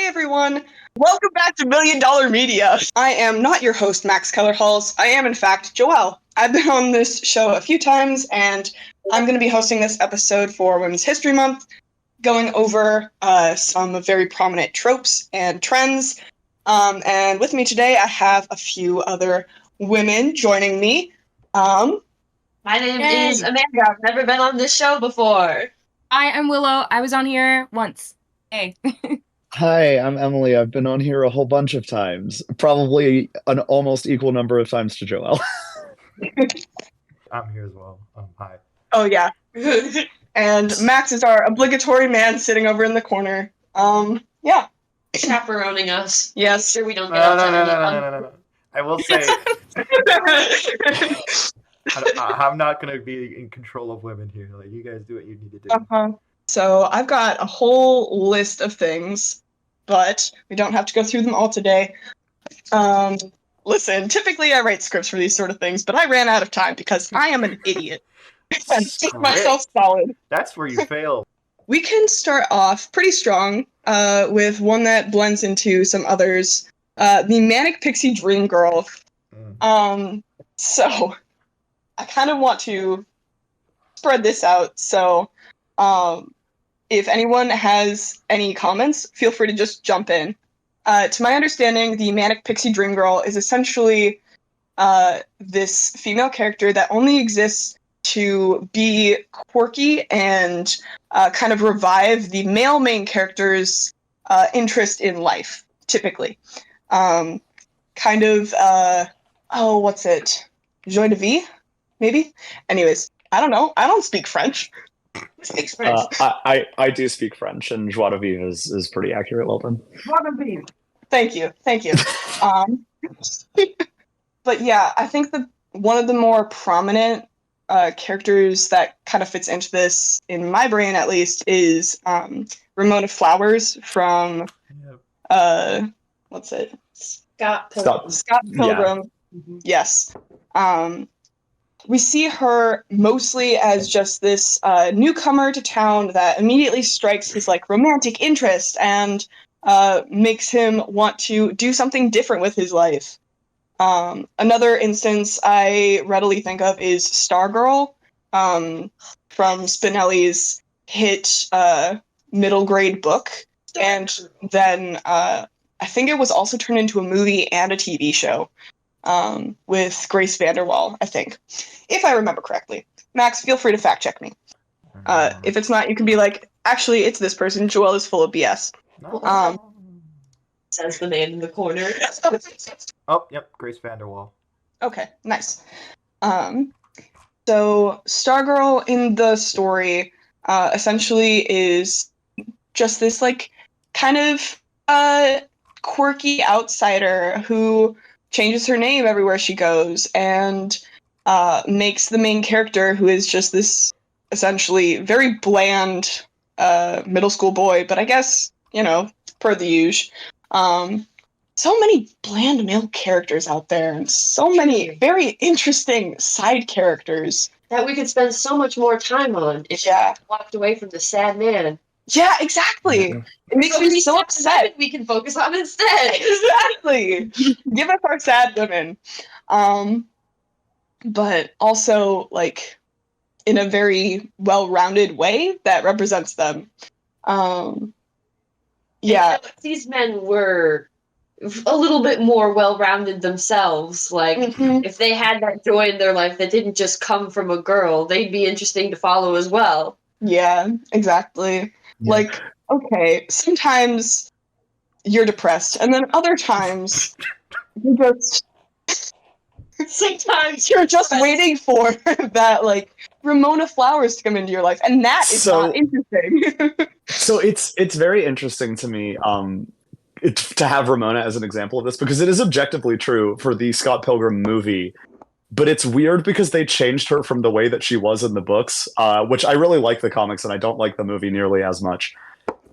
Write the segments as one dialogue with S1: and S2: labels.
S1: everyone. Welcome back to Million Dollar Media. I am not your host, Max Keller-Halls. I am, in fact, Joelle. I've been on this show a few times, and I'm going to be hosting this episode for Women's History Month, going over some very prominent tropes and trends. And with me today, I have a few other women joining me.
S2: My name is Amanda. I've never been on this show before.
S3: Hi, I'm Willow. I was on here once. Hey.
S4: Hi, I'm Emily. I've been on here a whole bunch of times, probably an almost equal number of times to Joelle.
S5: I'm here as well. Hi.
S1: Oh, yeah. And Max is our obligatory man sitting over in the corner. Yeah.
S2: Chaperoning us.
S1: Yes.
S2: Sure we don't get
S5: No. I will say, I'm not going to be in control of women here. Like, you guys do what you need to do.
S1: Uh-huh. So I've got a whole list of things, but we don't have to go through them all today. Listen, typically I write scripts for these sort of things, but I ran out of time because I am an idiot. I took myself solid.
S5: That's where you fail.
S1: We can start off pretty strong with one that blends into some others. The Manic Pixie Dream Girl. So I kind of want to spread this out. So if anyone has any comments, feel free to just jump in. To my understanding, the Manic Pixie Dream Girl is essentially this female character that only exists to be quirky and kind of revive the male main character's interest in life, typically. What's it? Joie de vie? Maybe? Anyways, I don't know. I don't speak French. Who speaks French?
S4: I do speak French, and joie de vivre is pretty accurate. Well done.
S1: Joie de vivre. Thank you. But yeah, I think that one of the more prominent characters that kind of fits into this, in my brain at least, is Ramona Flowers from what's it?
S2: Scott Pilgrim.
S1: Scott Pilgrim.
S4: Yeah.
S1: Mm-hmm. Yes. We see her mostly as just this newcomer to town that immediately strikes his romantic interest and makes him want to do something different with his life. Another instance I readily think of is Stargirl from Spinelli's hit middle grade book, and then I think it was also turned into a movie and a TV show. With Grace VanderWaal, I think, if I remember correctly. Max, feel free to fact check me. If it's not, you can be like, actually, it's this person. Joelle is full of BS.
S2: Says the man in the corner.
S5: Oh, yep, Grace VanderWaal.
S1: Okay, nice. So Stargirl in the story essentially is just this kind of quirky outsider who changes her name everywhere she goes and makes the main character, who is just this essentially very bland middle school boy, but I guess, per the usual. So many bland male characters out there and so many very interesting side characters.
S2: That we could spend so much more time on if we walked away from the sad man.
S1: Yeah, exactly. It makes me so upset.
S2: We can focus on instead.
S1: Exactly. Give us our sad women. But also, in a very well-rounded way that represents them.
S2: These men were a little bit more well-rounded themselves. If they had that joy in their life that didn't just come from a girl, they'd be interesting to follow as well.
S1: Yeah, exactly. Yeah. Okay, sometimes you're depressed, and then other times sometimes you're just waiting for that, Ramona Flowers to come into your life, and that is not interesting.
S4: So it's very interesting to me to have Ramona as an example of this, because it is objectively true for the Scott Pilgrim movie. But it's weird because they changed her from the way that she was in the books, which I really like the comics and I don't like the movie nearly as much.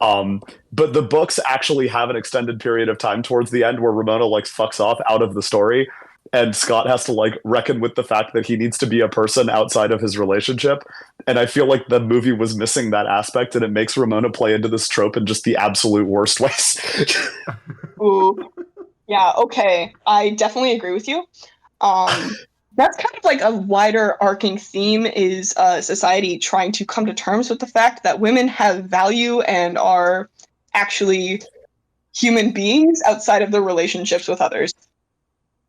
S4: But the books actually have an extended period of time towards the end where Ramona fucks off out of the story. and Scott has to like reckon with the fact that he needs to be a person outside of his relationship. And I feel like the movie was missing that aspect, and it makes Ramona play into this trope in just the absolute worst ways.
S1: Ooh. Yeah, okay. I definitely agree with you. That's kind of like a wider arcing theme is society trying to come to terms with the fact that women have value and are actually human beings outside of their relationships with others.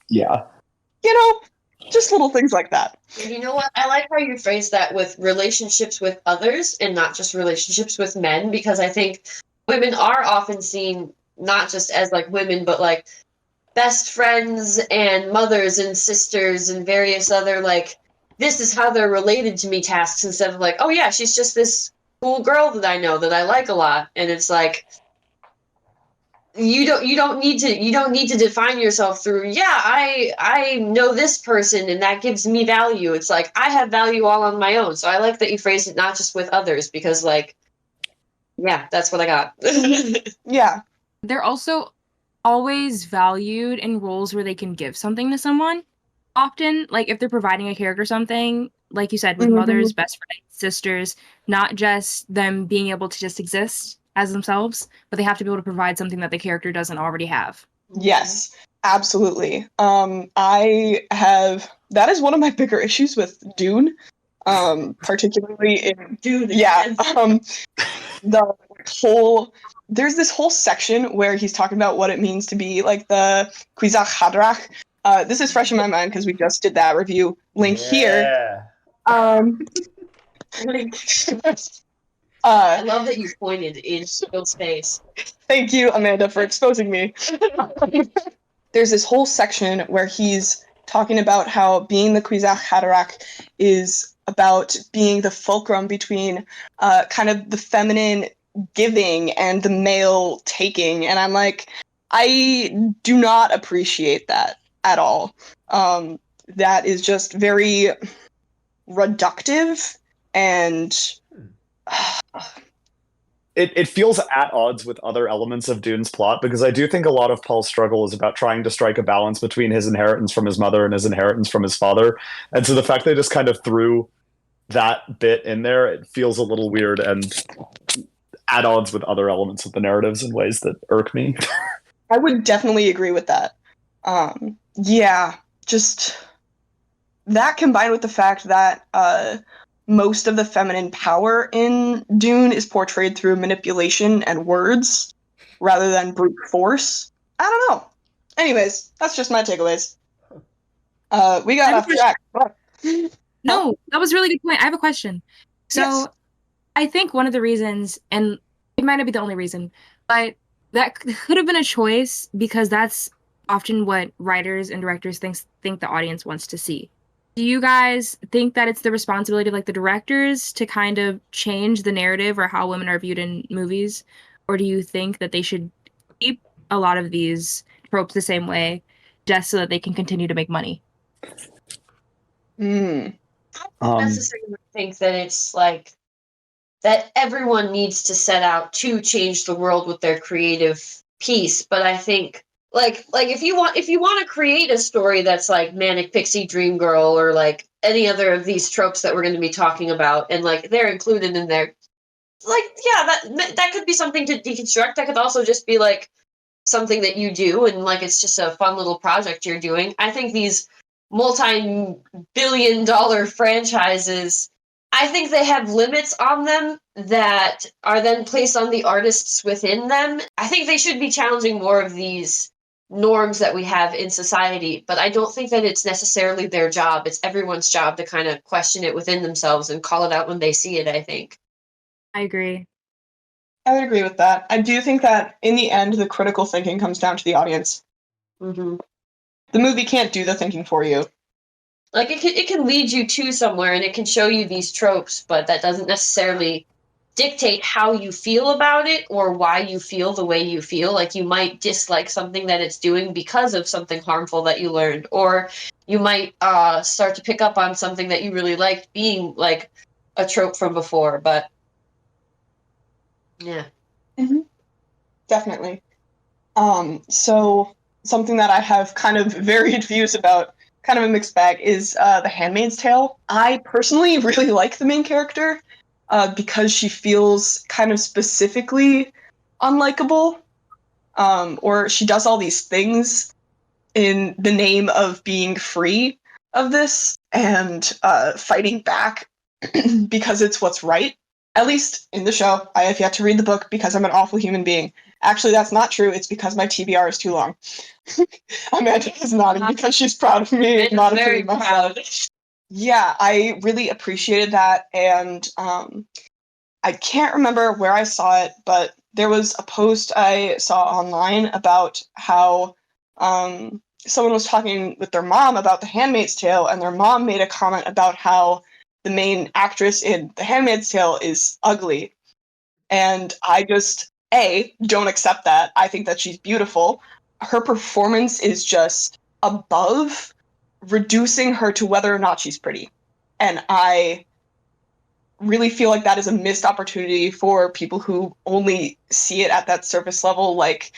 S4: Yeah.
S1: You know, just little things like that.
S2: And you know what? I like how you phrase that with relationships with others and not just relationships with men, because I think women are often seen not just as like women, but like best friends and mothers and sisters and various other like this is how they're related to me tasks, instead of like, oh yeah, she's just this cool girl that I know that I like a lot. And it's like you don't need to define yourself through I know this person and that gives me value. It's like I have value all on my own. So I like that you phrased it not just with others, because like yeah, that's what I got.
S1: Yeah.
S3: They're also always valued in roles where they can give something to someone. Often, like if they're providing a character something, like you said, with mothers, best friends, sisters, not just them being able to just exist as themselves, but they have to be able to provide something that the character doesn't already have.
S1: Yes, absolutely. That is one of my bigger issues with Dune, particularly in
S2: Dude,
S1: yeah, there's this whole section where he's talking about what it means to be like the Kwisatz Haderach. This is fresh in my mind because we just did that review. Link here.
S2: I love that you pointed in Phil's face.
S1: Thank you, Amanda, for exposing me. There's this whole section where he's talking about how being the Kwisatz Haderach is about being the fulcrum between kind of the feminine giving and the male taking. And I'm like, I do not appreciate that at all. That is just very reductive and
S4: It feels at odds with other elements of Dune's plot, because I do think a lot of Paul's struggle is about trying to strike a balance between his inheritance from his mother and his inheritance from his father. And so the fact they just kind of threw that bit in there, it feels a little weird and at odds with other elements of the narratives in ways that irk me.
S1: I would definitely agree with that. Yeah, just that combined with the fact that most of the feminine power in Dune is portrayed through manipulation and words rather than brute force. I don't know. Anyways, that's just my takeaways. We got off track.
S3: No, that was a really good point. I have a question. So
S1: Yes.
S3: I think one of the reasons, and it might not be the only reason, but that could have been a choice because that's often what writers and directors think the audience wants to see. Do you guys think that it's the responsibility of like the directors to kind of change the narrative or how women are viewed in movies? Or do you think that they should keep a lot of these tropes the same way just so that they can continue to make money?
S1: Mm.
S2: I don't necessarily think that it's like that everyone needs to set out to change the world with their creative piece, but I think like if you want to create a story that's like manic pixie dream girl or like any other of these tropes that we're going to be talking about, and like they're included in there, like yeah, that could be something to deconstruct. That could also just be like something that you do, and like it's just a fun little project you're doing. I think these multi-billion-dollar franchises, I think they have limits on them that are then placed on the artists within them. I think they should be challenging more of these norms that we have in society, but I don't think that it's necessarily their job. It's everyone's job to kind of question it within themselves and call it out when they see it, I think.
S3: I agree.
S1: I would agree with that. I do think that in the end, the critical thinking comes down to the audience.
S2: Mm-hmm.
S1: The movie can't do the thinking for you.
S2: Like it can lead you to somewhere and it can show you these tropes, but that doesn't necessarily dictate how you feel about it or why you feel the way you feel. Like you might dislike something that it's doing because of something harmful that you learned, or you might start to pick up on something that you really liked being like a trope from before. But yeah.
S1: Mm-hmm. Definitely. So something that I have kind of varied views about kind of a mixed bag, is The Handmaid's Tale. I personally really like the main character because she feels kind of specifically unlikable, or she does all these things in the name of being free of this and fighting back because it's what's right. At least in the show. I have yet to read the book because I'm an awful human being. Actually, that's not true. It's because my TBR is too long. Amanda is nodding because she's proud of me.
S2: Amanda's
S1: Not
S2: very proud.
S1: Yeah, I really appreciated that, and I can't remember where I saw it, but there was a post I saw online about how someone was talking with their mom about The Handmaid's Tale, and their mom made a comment about how the main actress in The Handmaid's Tale is ugly. And I just, don't accept that. I think that she's beautiful. Her performance is just above reducing her to whether or not she's pretty. And I really feel like that is a missed opportunity for people who only see it at that surface level, like,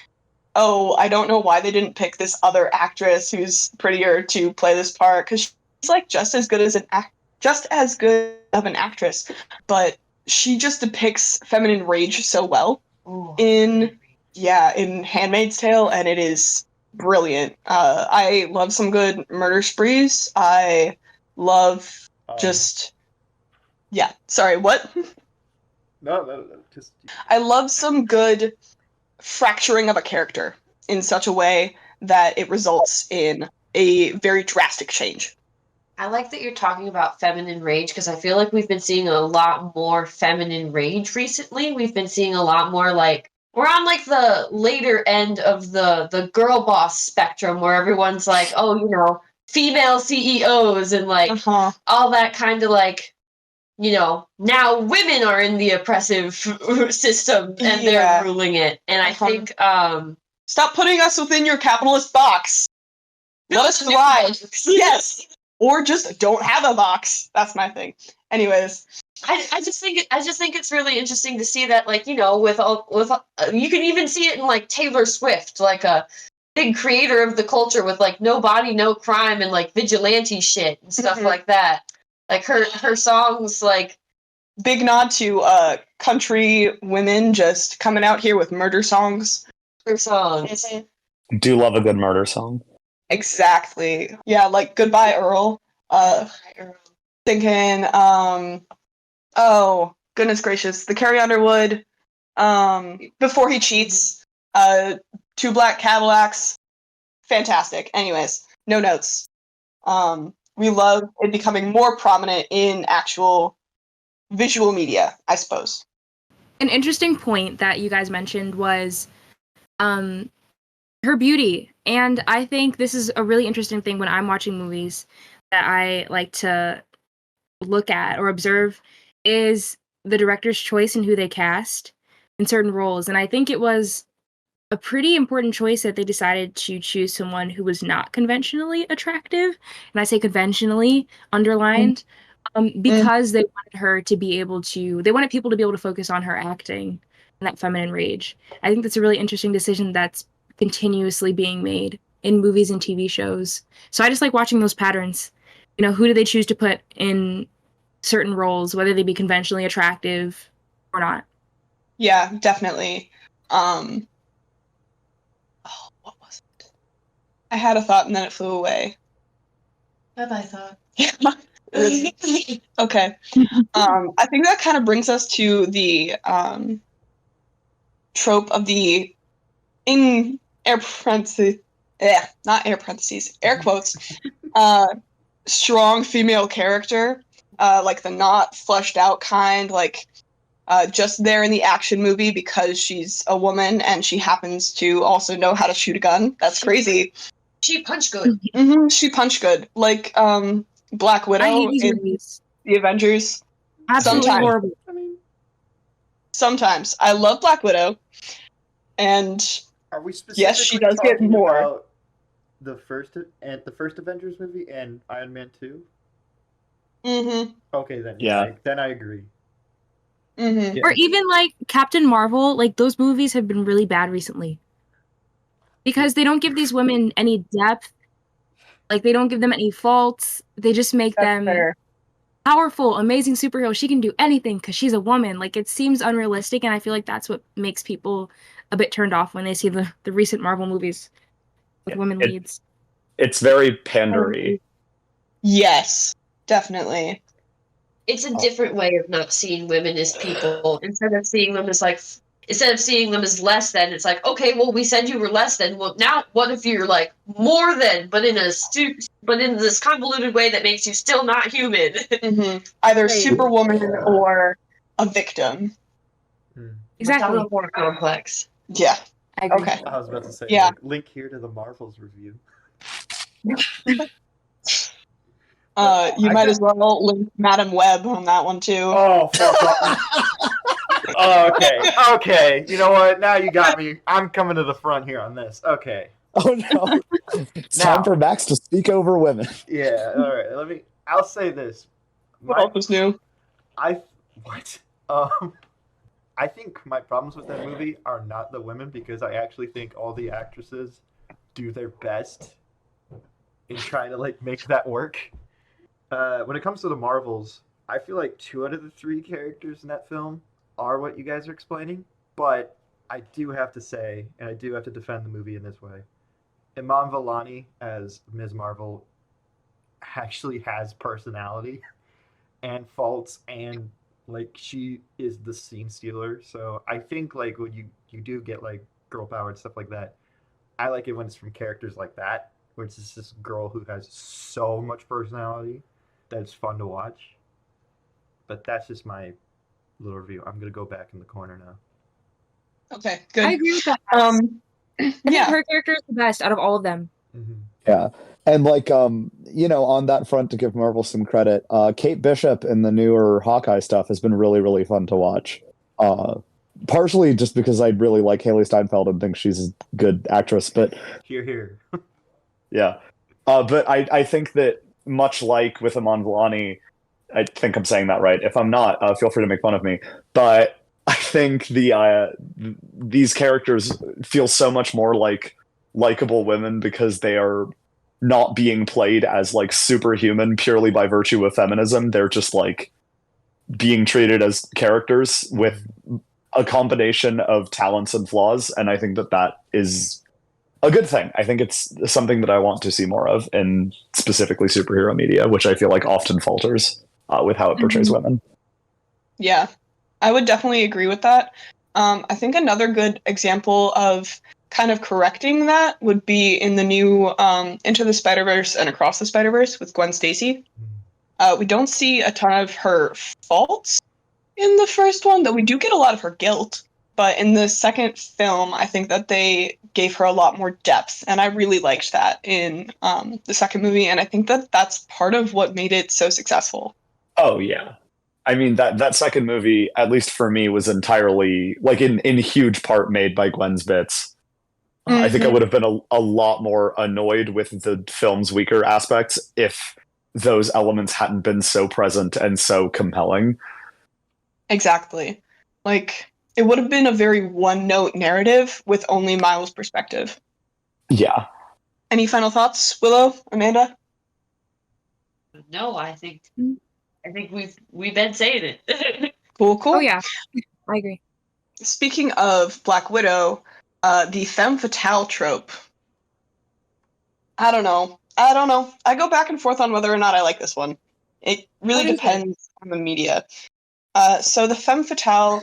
S1: oh, I don't know why they didn't pick this other actress who's prettier to play this part, because she's like just as good of an actress, but she just depicts feminine rage so well in Handmaid's Tale, and it is brilliant. I love some good murder sprees. I love sorry, what?
S5: No, just.
S1: I love some good fracturing of a character in such a way that it results in a very drastic change.
S2: I like that you're talking about feminine rage because I feel like we've been seeing a lot more feminine rage recently. We've been seeing a lot more like we're on like the later end of the girl boss spectrum where everyone's like, oh, you know, female CEOs and like all that kind of like, you know, now women are in the oppressive system and they're ruling it. And I think
S1: stop putting us within your capitalist box. Let us thrive. Yes. Or just don't have a box. That's my thing. Anyways,
S2: I just think it's really interesting to see that, like, you know, with you can even see it in like Taylor Swift, like a big creator of the culture with like No Body, No Crime and like vigilante shit and stuff like that. Like her songs, like
S1: big nod to country women just coming out here with murder songs.
S2: Her songs.
S4: Do love a good murder song.
S1: Exactly. Yeah, like Goodbye Earl. Thinking, oh, goodness gracious, the Carrie Underwood, Before He Cheats, Two Black Cadillacs, fantastic. Anyways, no notes. We love it becoming more prominent in actual visual media, I suppose.
S3: An interesting point that you guys mentioned was her beauty. And I think this is a really interesting thing when I'm watching movies that I like to look at or observe is the director's choice in who they cast in certain roles. And I think it was a pretty important choice that they decided to choose someone who was not conventionally attractive. And I say conventionally underlined because they wanted her to be able to, they wanted people to be able to focus on her acting and that feminine rage. I think that's a really interesting decision that's continuously being made in movies and TV shows. So I just like watching those patterns. You know, who do they choose to put in certain roles, whether they be conventionally attractive or not?
S1: Yeah, definitely. What was it? I had a thought and then it flew away.
S2: Bye-bye thought.
S1: Okay. I think that kind of brings us to the trope of the in air parentheses, not air parentheses, air quotes, strong female character, like the not fleshed out kind, like just there in the action movie because she's a woman and she happens to also know how to shoot a gun. That's crazy.
S2: She punch good.
S1: She punch good, like Black Widow
S3: I hate these
S1: in
S3: movies.
S1: the Avengers.
S3: Absolutely
S1: Sometimes.
S3: horrible.
S1: Sometimes I love Black Widow, and
S5: Are we specifically
S1: yes, she does get
S5: talking
S1: more.
S5: about the first Avengers movie and Iron Man 2? Okay, then
S4: Yeah.
S5: then I agree.
S1: Yeah.
S3: Or even like Captain Marvel, like those movies have been really bad recently. Because they don't give these women any depth Like, they don't give them any faults. They just make
S1: That's
S3: them
S1: fair.
S3: powerful, amazing superhero. She can do anything because she's a woman. Like, it seems unrealistic, and I feel like that's what makes people a bit turned off when they see the recent Marvel movies with women leads.
S4: It's very pandery.
S1: Yes, definitely.
S2: It's a different way of not seeing women as people. Instead of seeing them as less than, it's like, okay, well, we said you were less than. Well, now what if you're like more than, but in this convoluted way that makes you still not human?
S1: Either
S2: Right.
S1: Superwoman or a victim.
S3: Exactly.
S2: Madonna more complex.
S1: Yeah.
S3: I agree.
S1: Okay.
S5: I was about to say,
S1: Yeah.
S5: like, link here to the Marvels review.
S1: You might as well link Madam Web on that one too.
S5: Oh, fuck off. Okay. You know what? Now you got me. I'm coming to the front here on this. Okay.
S4: Oh no! It's
S5: Now-
S4: time for Max to speak over women.
S5: Yeah. All right. I'll say this.
S1: What else was new?
S5: I think my problems with that movie are not the women, because I actually think all the actresses do their best in trying to like make that work. When it comes to the Marvels, I feel like 2 out of the 3 characters in that film are what you guys are explaining, but I do have to say, and I do have to defend the movie in this way, Iman Vellani as Ms. Marvel actually has personality and faults, and like she is the scene stealer. So I think like when you do get like girl power and stuff like that, I like it when it's from characters like that, where it's just this girl who has so much personality that it's fun to watch. But that's just my little review. I'm gonna go back in the corner now.
S1: Okay,
S3: I
S1: good.
S3: agree with that. I think
S1: Yeah.
S3: her character is the best out of all of them.
S4: Yeah. And like on that front, to give Marvel some credit, Kate Bishop in the newer Hawkeye stuff has been really, really fun to watch. Partially just because I really like Haley Steinfeld and think she's a good actress, but
S5: Here.
S4: yeah. But I think that much like with Iman Vellani, I think I'm saying that right. If I'm not, feel free to make fun of me. But I think these characters feel so much more like likable women because they are not being played as like superhuman purely by virtue of feminism. They're just like being treated as characters with a combination of talents and flaws, and I think that is a good thing. I think it's something that I want to see more of in specifically superhero media, which I feel like often falters with how it portrays women.
S1: Yeah, I would definitely agree with that. I think another good example of kind of correcting that would be in the new Into the Spider-Verse and Across the Spider-Verse with Gwen Stacy. We don't see a ton of her faults in the first one, though we do get a lot of her guilt. But in the second film, I think that they gave her a lot more depth, and I really liked that in the second movie, and I think that that's part of what made it so successful.
S4: Oh yeah. I mean that second movie, at least for me, was entirely like in huge part made by Gwen's bits. I think I would have been a lot more annoyed with the film's weaker aspects if those elements hadn't been so present and so compelling.
S1: Exactly. Like, it would have been a very one-note narrative with only Miles' perspective.
S4: Yeah.
S1: Any final thoughts, Willow, Amanda?
S2: No, I think we've been saying it.
S1: Cool.
S3: Oh yeah, I agree.
S1: Speaking of Black Widow, the femme fatale trope. I don't know. I go back and forth on whether or not I like this one. It really
S2: What is it?
S1: depends on the media. So the femme fatale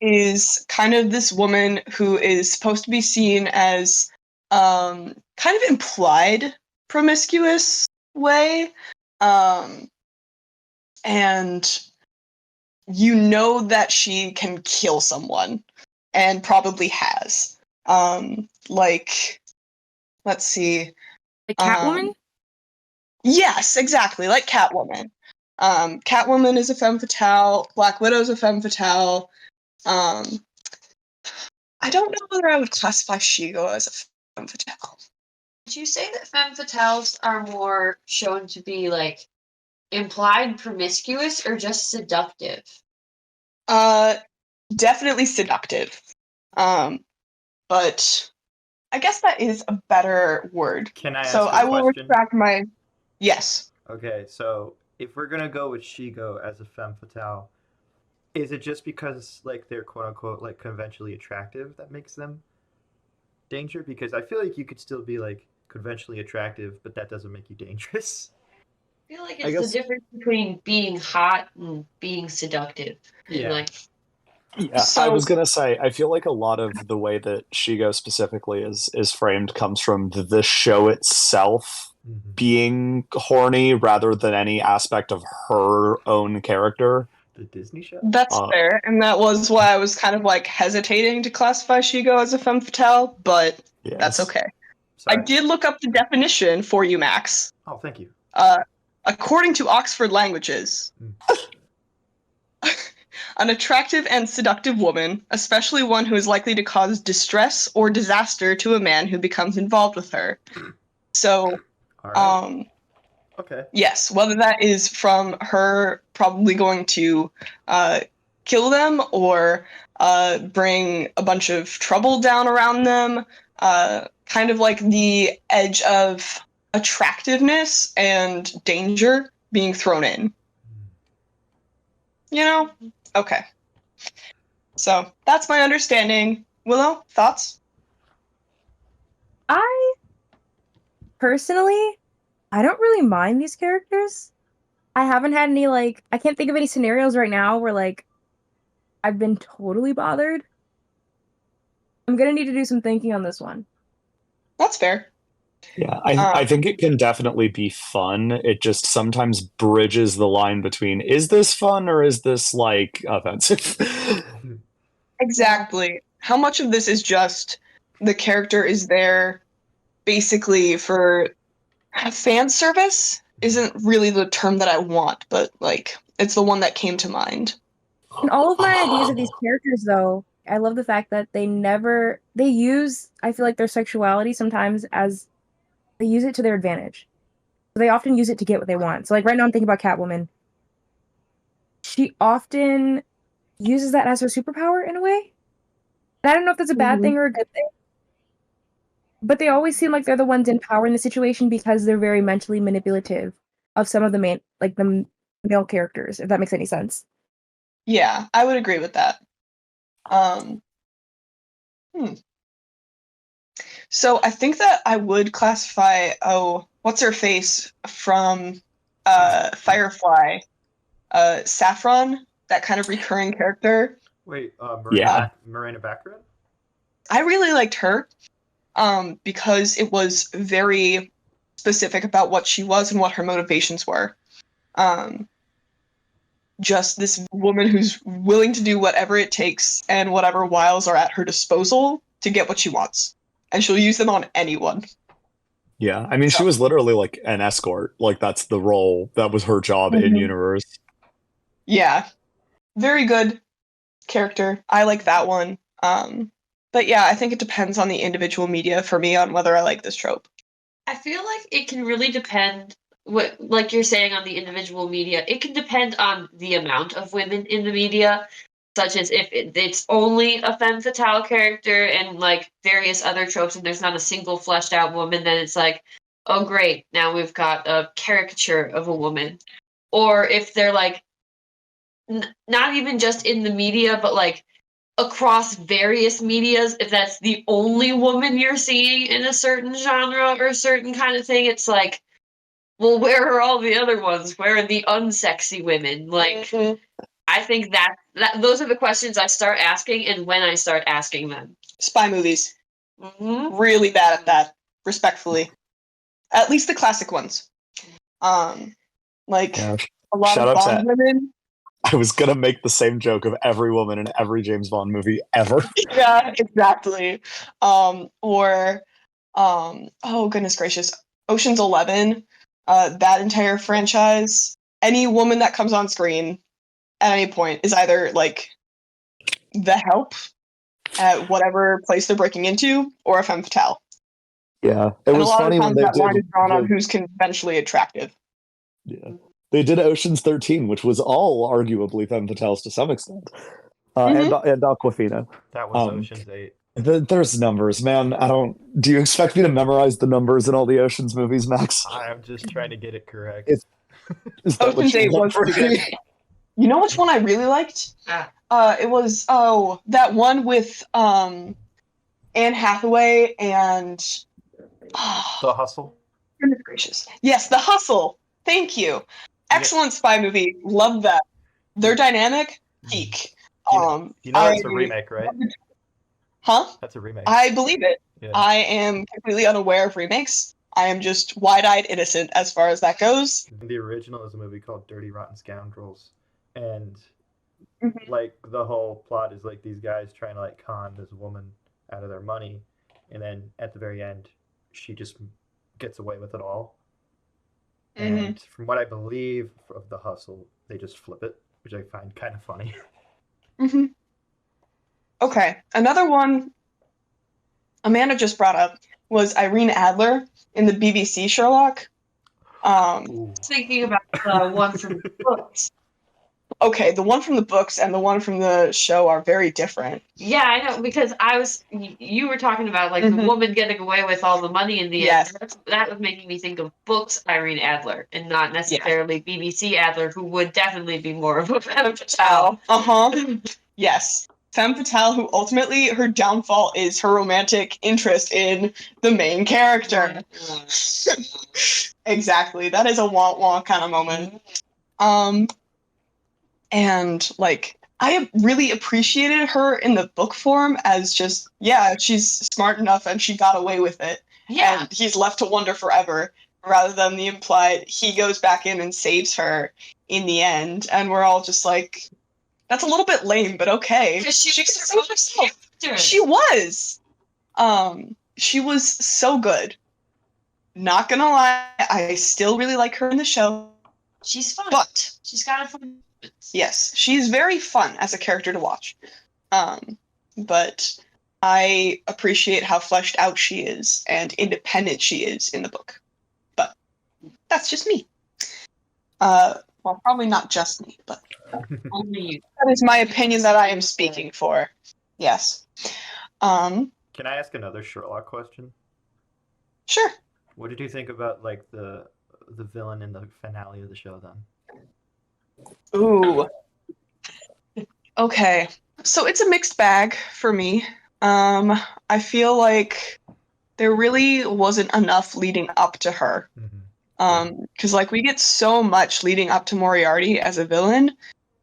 S1: is kind of this woman who is supposed to be seen as kind of implied promiscuous way. And you know that she can kill someone and probably has. Like, let's see.
S3: Like Catwoman?
S1: Yes, exactly, like Catwoman. Catwoman is a femme fatale. Black Widow is a femme fatale. I don't know whether I would classify She-Go as a femme fatale.
S2: Would you say that femme fatales are more shown to be like implied promiscuous or just seductive?
S1: Definitely seductive. But I guess that is a better word.
S5: Can I ask
S1: So
S5: a
S1: I will
S5: question?
S1: retract my yes.
S5: Okay, so if we're gonna go with Shigo as a femme fatale, is it just because like they're quote unquote like conventionally attractive that makes them danger? Because I feel like you could still be like conventionally attractive, but that doesn't make you dangerous.
S2: I feel like
S4: I
S2: it's the
S4: guess-
S2: difference between being hot and being seductive. And,
S5: Yeah.
S2: like,
S4: Yeah, I
S1: So-
S4: was gonna say, I feel like a lot of the way that Shigo specifically is framed comes from the show itself
S5: Mhm.
S4: being horny rather than any aspect of her own character.
S5: The Disney show.
S1: That's fair, and that was why I was kind of like hesitating to classify Shigo as a femme fatale, but
S4: Yes.
S1: that's okay.
S5: Sorry.
S1: I did look up the definition for you, Max.
S5: Oh, thank you.
S1: According to Oxford Languages, an attractive and seductive woman, especially one who is likely to cause distress or disaster to a man who becomes involved with her. So,
S5: All right. Okay.
S1: yes, whether that is from her probably going to kill them or bring a bunch of trouble down around them, kind of like the edge of attractiveness and danger being thrown in. You know? Okay. So that's my understanding. Willow, thoughts?
S3: I personally, I don't really mind these characters. I haven't had any like I can't think of any scenarios right now where like I've been totally bothered. I'm gonna need to do some thinking on this one.
S1: That's fair.
S4: Yeah, I think it can definitely be fun. It just sometimes bridges the line between is this fun or is this like offensive?
S1: Exactly. How much of this is just the character is there basically for fan service? Isn't really the term that I want, but like it's the one that came to mind.
S3: And all of my ideas of these characters, though, I love the fact that they use, I feel like, their sexuality sometimes as they use it to their advantage. They often use it to get what they want. So, like, right now I'm thinking about Catwoman. She often uses that as her superpower in a way. And I don't know if that's a bad thing or a good thing. But they always seem like they're the ones in power in the situation because they're very mentally manipulative of some of the the male characters, if that makes any sense.
S1: Yeah, I would agree with that. So I think that I would classify what's her face from Firefly, Saffron, that kind of recurring character.
S5: Wait,
S4: Yeah.
S5: Miranda Baccarin?
S1: I really liked her because it was very specific about what she was and what her motivations were. Just this woman who's willing to do whatever it takes and whatever wiles are at her disposal to get what she wants. And she'll use them on anyone.
S4: Yeah, I mean, she was literally like an escort. Like that's the role that was her job in
S1: Mhm.
S4: universe.
S1: Yeah. Very good character. I like that one. But yeah, I think it depends on the individual media for me on whether I like this trope.
S2: I feel like it can really depend what like you're saying on the individual media. It can depend on the amount of women in the media, such as if it's only a femme fatale character and like various other tropes and there's not a single fleshed out woman, then it's like, oh great, now we've got a caricature of a woman. Or if they're like not even just in the media but like across various medias, if that's the only woman you're seeing in a certain genre or a certain kind of thing, it's like, well, where are all the other ones? Where are the unsexy women? Like, I think that those are the questions I start asking and when I start asking them.
S1: Spy movies.
S2: Mm-hmm.
S1: Really bad at that, respectfully. At least the classic ones. Like
S4: Yeah.
S1: a lot
S4: Shout
S1: of
S4: out to-
S1: Bond women.
S4: I was gonna make the same joke of every woman in every James Bond movie ever.
S1: Yeah, exactly. Oh goodness gracious, Ocean's 11, that entire franchise. Any woman that comes on screen at any point is either like the help at whatever place they're breaking into, or a femme fatale.
S4: Yeah, it
S1: And
S4: was
S1: a lot
S4: funny
S1: of
S4: when
S1: times
S4: they
S1: that
S4: did.
S1: line is drawn on
S4: the-
S1: who's conventionally attractive.
S4: Yeah. They did Ocean's 13, which was all arguably femme fatales to some extent, and Aquafina.
S5: That was
S4: Um,
S5: Ocean's 8.
S4: There's numbers, man. I don't. Do you expect me to memorize the numbers in all the Ocean's movies, Max?
S5: I'm just trying to get it correct.
S4: It's- Is that what
S1: Ocean's
S4: you
S1: 8
S4: want
S1: was
S4: for
S1: pretty
S4: me?
S1: good. You know which one I really liked? It was that one with Anne Hathaway and
S5: The Hustle.
S1: goodness gracious. Yes, The Hustle. Thank you. Excellent spy movie. Love that. Their dynamic, peak.
S5: You know that's a remake, right?
S1: Huh?
S5: That's a remake.
S1: I believe it.
S5: Yeah.
S1: I am completely unaware of remakes. I am just wide-eyed innocent as far as that goes.
S5: The original is a movie called Dirty Rotten Scoundrels, and
S1: Mhm.
S5: like the whole plot is like these guys trying to like con this woman out of their money, and then at the very end, she just gets away with it all.
S1: Mhm.
S5: And from what I believe of The Hustle, they just flip it, which I find kind of funny.
S1: hmm Okay, another one Amanda just brought up was Irene Adler in the BBC Sherlock.
S5: Ooh.
S2: Thinking about the one from the books.
S1: Okay, the one from the books and the one from the show are very different.
S2: Yeah, I know, because you were talking about like the
S1: Mhm.
S2: woman getting away with all the money in the
S1: Yes.
S2: end. That was making me think of books Irene Adler and not necessarily BBC Adler, who would definitely be more of a femme fatale.
S1: Yes. Femme fatale, who ultimately her downfall is her romantic interest in the main character. Exactly. That is a wah-wah kind of moment. And like I really appreciated her in the book form as just, yeah, she's smart enough and she got away with it.
S2: Yeah.
S1: And he's left to wonder forever, rather than the implied he goes back in and saves her in the end. And we're all just like, that's a little bit lame, but okay.
S2: Because she
S1: can
S2: was
S1: save
S2: her
S1: herself.
S2: character.
S1: She was so good. Not gonna lie, I still really like her in the show.
S2: She's fun.
S1: But
S2: She's got a fun.
S1: yes, she's very fun as a character to watch. But I appreciate how fleshed out she is and independent she is in the book. But that's just me. Well, probably not just me, but
S2: Only you.
S1: that is my opinion that I am speaking for. Yes.
S5: Can I ask another Sherlock question?
S1: Sure.
S5: What did you think about like the villain in the finale of the show then?
S1: Ooh. Okay. So it's a mixed bag for me. I feel like there really wasn't enough leading up to her. Because like we get so much leading up to Moriarty as a villain,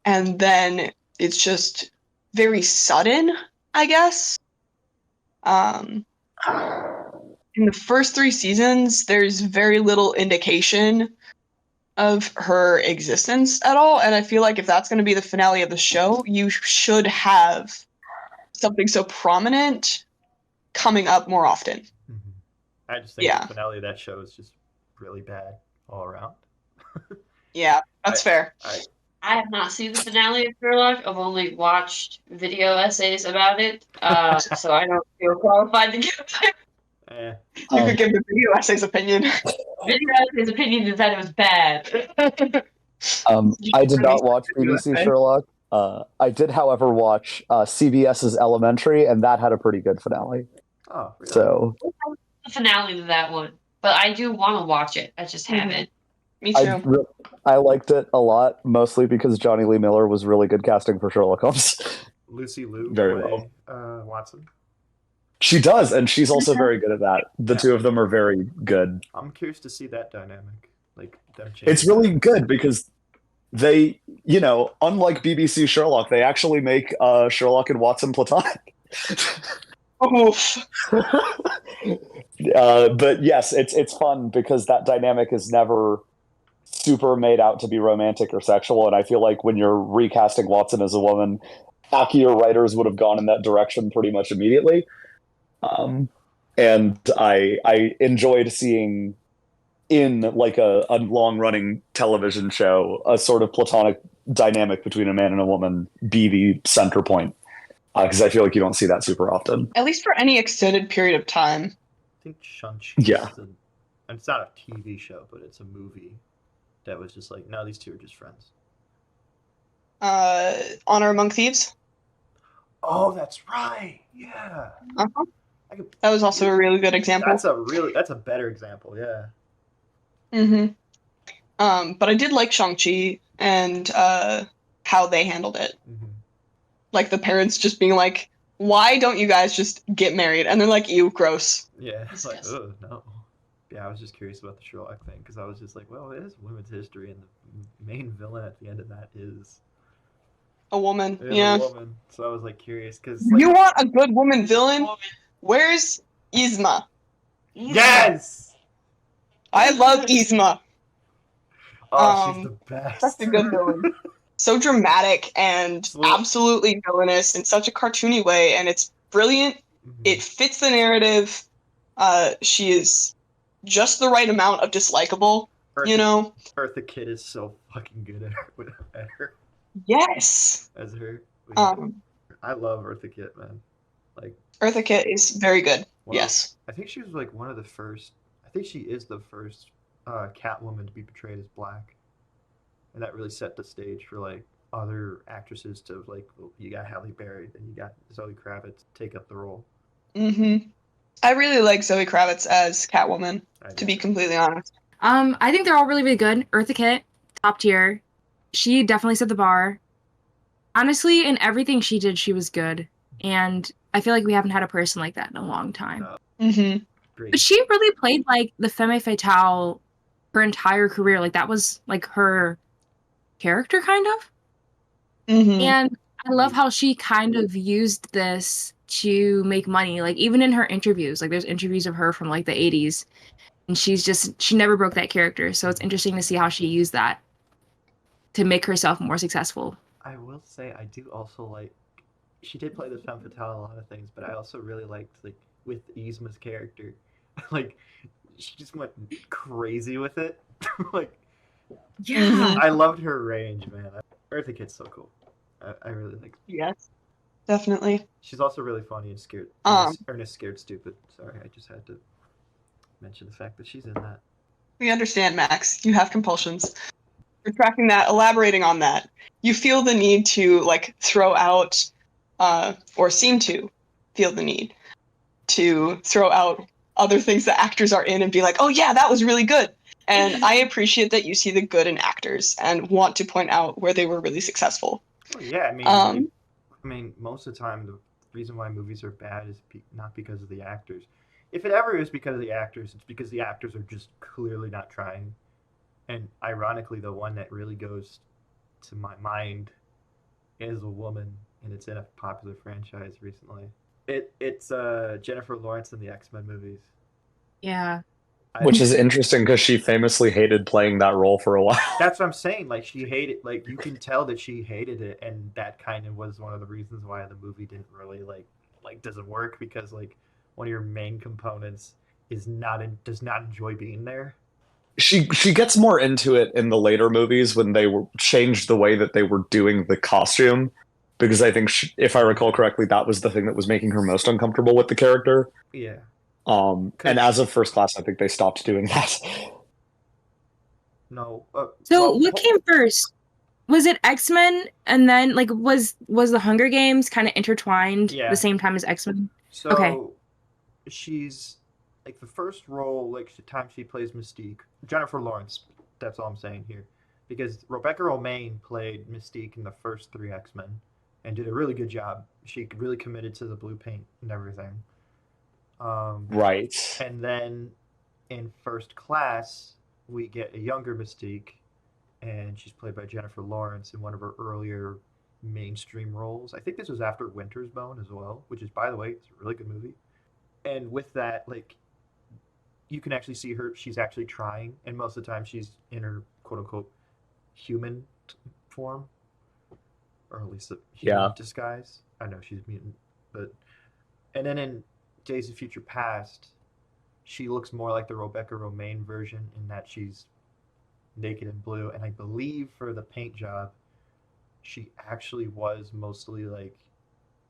S1: and then it's just very sudden, I guess. In the first 3 seasons, there's very little indication of her existence at all, and I feel like if that's going to be the finale of the show, you should have something so prominent coming up more often.
S5: I just think
S1: Yeah.
S5: the finale of that show is just really bad all around.
S1: Yeah, that's fair.
S2: I have not seen the finale of Sherlock. I've only watched video essays about it, so I don't feel qualified to give
S5: Eh.
S1: You could give the video essays opinion.
S2: video essays' opinion is that it was bad.
S4: I did not watch BBC
S1: USA.
S4: Sherlock. I did, however, watch CBS's Elementary, and that had a pretty good finale.
S5: Oh, really?
S4: So
S2: The finale to that one, but I do want to watch it. I just haven't.
S1: Me too.
S4: I liked it a lot, mostly because Johnny Lee Miller was really good casting for Sherlock Holmes.
S5: Lucy Liu
S4: Very
S5: play, Watson.
S4: She does, and she's also very good at that. The two of them are very good.
S5: I'm curious to see that dynamic, like them change.
S4: It's really good because they, unlike BBC Sherlock, they actually make Sherlock and Watson platonic.
S1: Oof.
S4: But yes, it's fun because that dynamic is never super made out to be romantic or sexual, and I feel like when you're recasting Watson as a woman, happier writers would have gone in that direction pretty much immediately. And I enjoyed seeing in like a long-running television show a sort of platonic dynamic between a man and a woman be the center point, because I feel like you don't see that super often.
S1: At least for any extended period of time.
S5: I think Shang-Chi.
S4: Yeah.
S5: It's not a TV show, but it's a movie that was just like, no, these two are just friends.
S1: Honor Among Thieves.
S5: Oh, that's right. Yeah.
S1: Uh-huh.
S5: I could,
S1: That was also a really good example.
S5: that's a better example. Yeah.
S1: Mm-hmm. But I did like Shang-Chi and how they handled it.
S5: Mm-hmm.
S1: Like the parents just being like, why don't you guys just get married? And they're like, ew, gross.
S5: Yeah. It's like,
S2: Disgusting.
S5: oh no. Yeah, I was just curious about the Sherlock thing because I was just like, well, it is women's history, and the main villain at the end of that is
S1: A woman.
S5: a
S1: Yeah.
S5: woman. So I was like curious because
S1: You want a good woman villain? Where's Yzma?
S5: yes.
S1: I love Yzma.
S5: Oh, she's the best.
S1: Such a good villain. So dramatic and absolutely villainous in such a cartoony way, and it's brilliant.
S5: Mhm.
S1: It fits the narrative. She is just the right amount of dislikable, you know?
S5: Eartha Kitt is so fucking good at her
S1: Yes.
S5: as her. I love Eartha Kitt, man. Like
S1: Eartha Kitt is very good.
S5: wow.
S1: Yes.
S5: I think she was like one of the first. I think she is the first Catwoman to be portrayed as black, and that really set the stage for like other actresses to like. Well, you got Halle Berry, then you got Zoe Kravitz take up the role.
S1: Mm-hmm. I really like Zoe Kravitz as Catwoman, to be completely honest.
S3: I think they're all really, really good. Eartha Kitt, top tier. She definitely set the bar. Honestly, in everything she did, she was good. And I feel like we haven't had a person like that in a long time.
S1: Mm-hmm.
S3: But she really played like the femme fatale her entire career. Like that was like her character, kind of.
S1: Mm-hmm.
S3: And I love how she kind of used this to make money. Like even in her interviews, like there's interviews of her from like the 80s. And she never broke that character. So it's interesting to see how she used that to make herself more successful.
S5: I will say I do also like. She did play the femme fatale in a lot of things, but I also really liked like with Yzma's character, like she just went crazy with it. Like
S3: Yeah.
S5: I loved her range, man. Eartha Kitt's so cool. I really like.
S1: Yes. Definitely.
S5: She's also really funny and scared. Ernest Scared Stupid. Sorry, I just had to mention the fact that she's in that.
S1: We understand, Max. You have compulsions. You're tracking that, elaborating on that. You feel the need to like throw out, or seem to feel the need to throw out other things that actors are in and be like, oh yeah, that was really good. And I appreciate that you see the good in actors and want to point out where they were really successful.
S5: Well, yeah, I mean, most of the time the reason why movies are bad is not because of the actors. If it ever is because of the actors, it's because the actors are just clearly not trying. And ironically, the one that really goes to my mind is a woman, and it's in a popular franchise recently. It's Jennifer Lawrence in the X-Men movies.
S3: Yeah.
S4: Which is interesting because she famously hated playing that role for a while.
S5: That's what I'm saying. Like she hated, like you can tell that she hated it, and that kind of was one of the reasons why the movie didn't really like doesn't work because like one of your main components does not enjoy being there.
S4: She gets more into it in the later movies when they changed the way that they were doing the costume, because I think if I recall correctly, that was the thing that was making her most uncomfortable with the character.
S5: Yeah.
S4: And as of First Class, I think they stopped doing that.
S5: No.
S3: What came first? Was it X-Men, and then like was the Hunger Games kind of intertwined the same time as X-Men?
S5: So
S3: okay.
S5: She's like the first role, like the time she plays Mystique, Jennifer Lawrence. That's all I'm saying here, because Rebecca Romijn played Mystique in the first 3 X-Men and did a really good job. She really committed to the blue paint and everything.
S4: Right.
S5: And then in First Class, we get a younger Mystique, and she's played by Jennifer Lawrence in one of her earlier mainstream roles. I think this was after Winter's Bone as well, which is, by the way, it's a really good movie. And with that, like, you can actually see her, she's actually trying, and most of the time she's in her quote-unquote human form, or at least a human disguise. I know she's mutant, but... And then in Days of Future Past, she looks more like the Rebecca Romijn version in that she's naked and blue, and I believe for the paint job, she actually was mostly like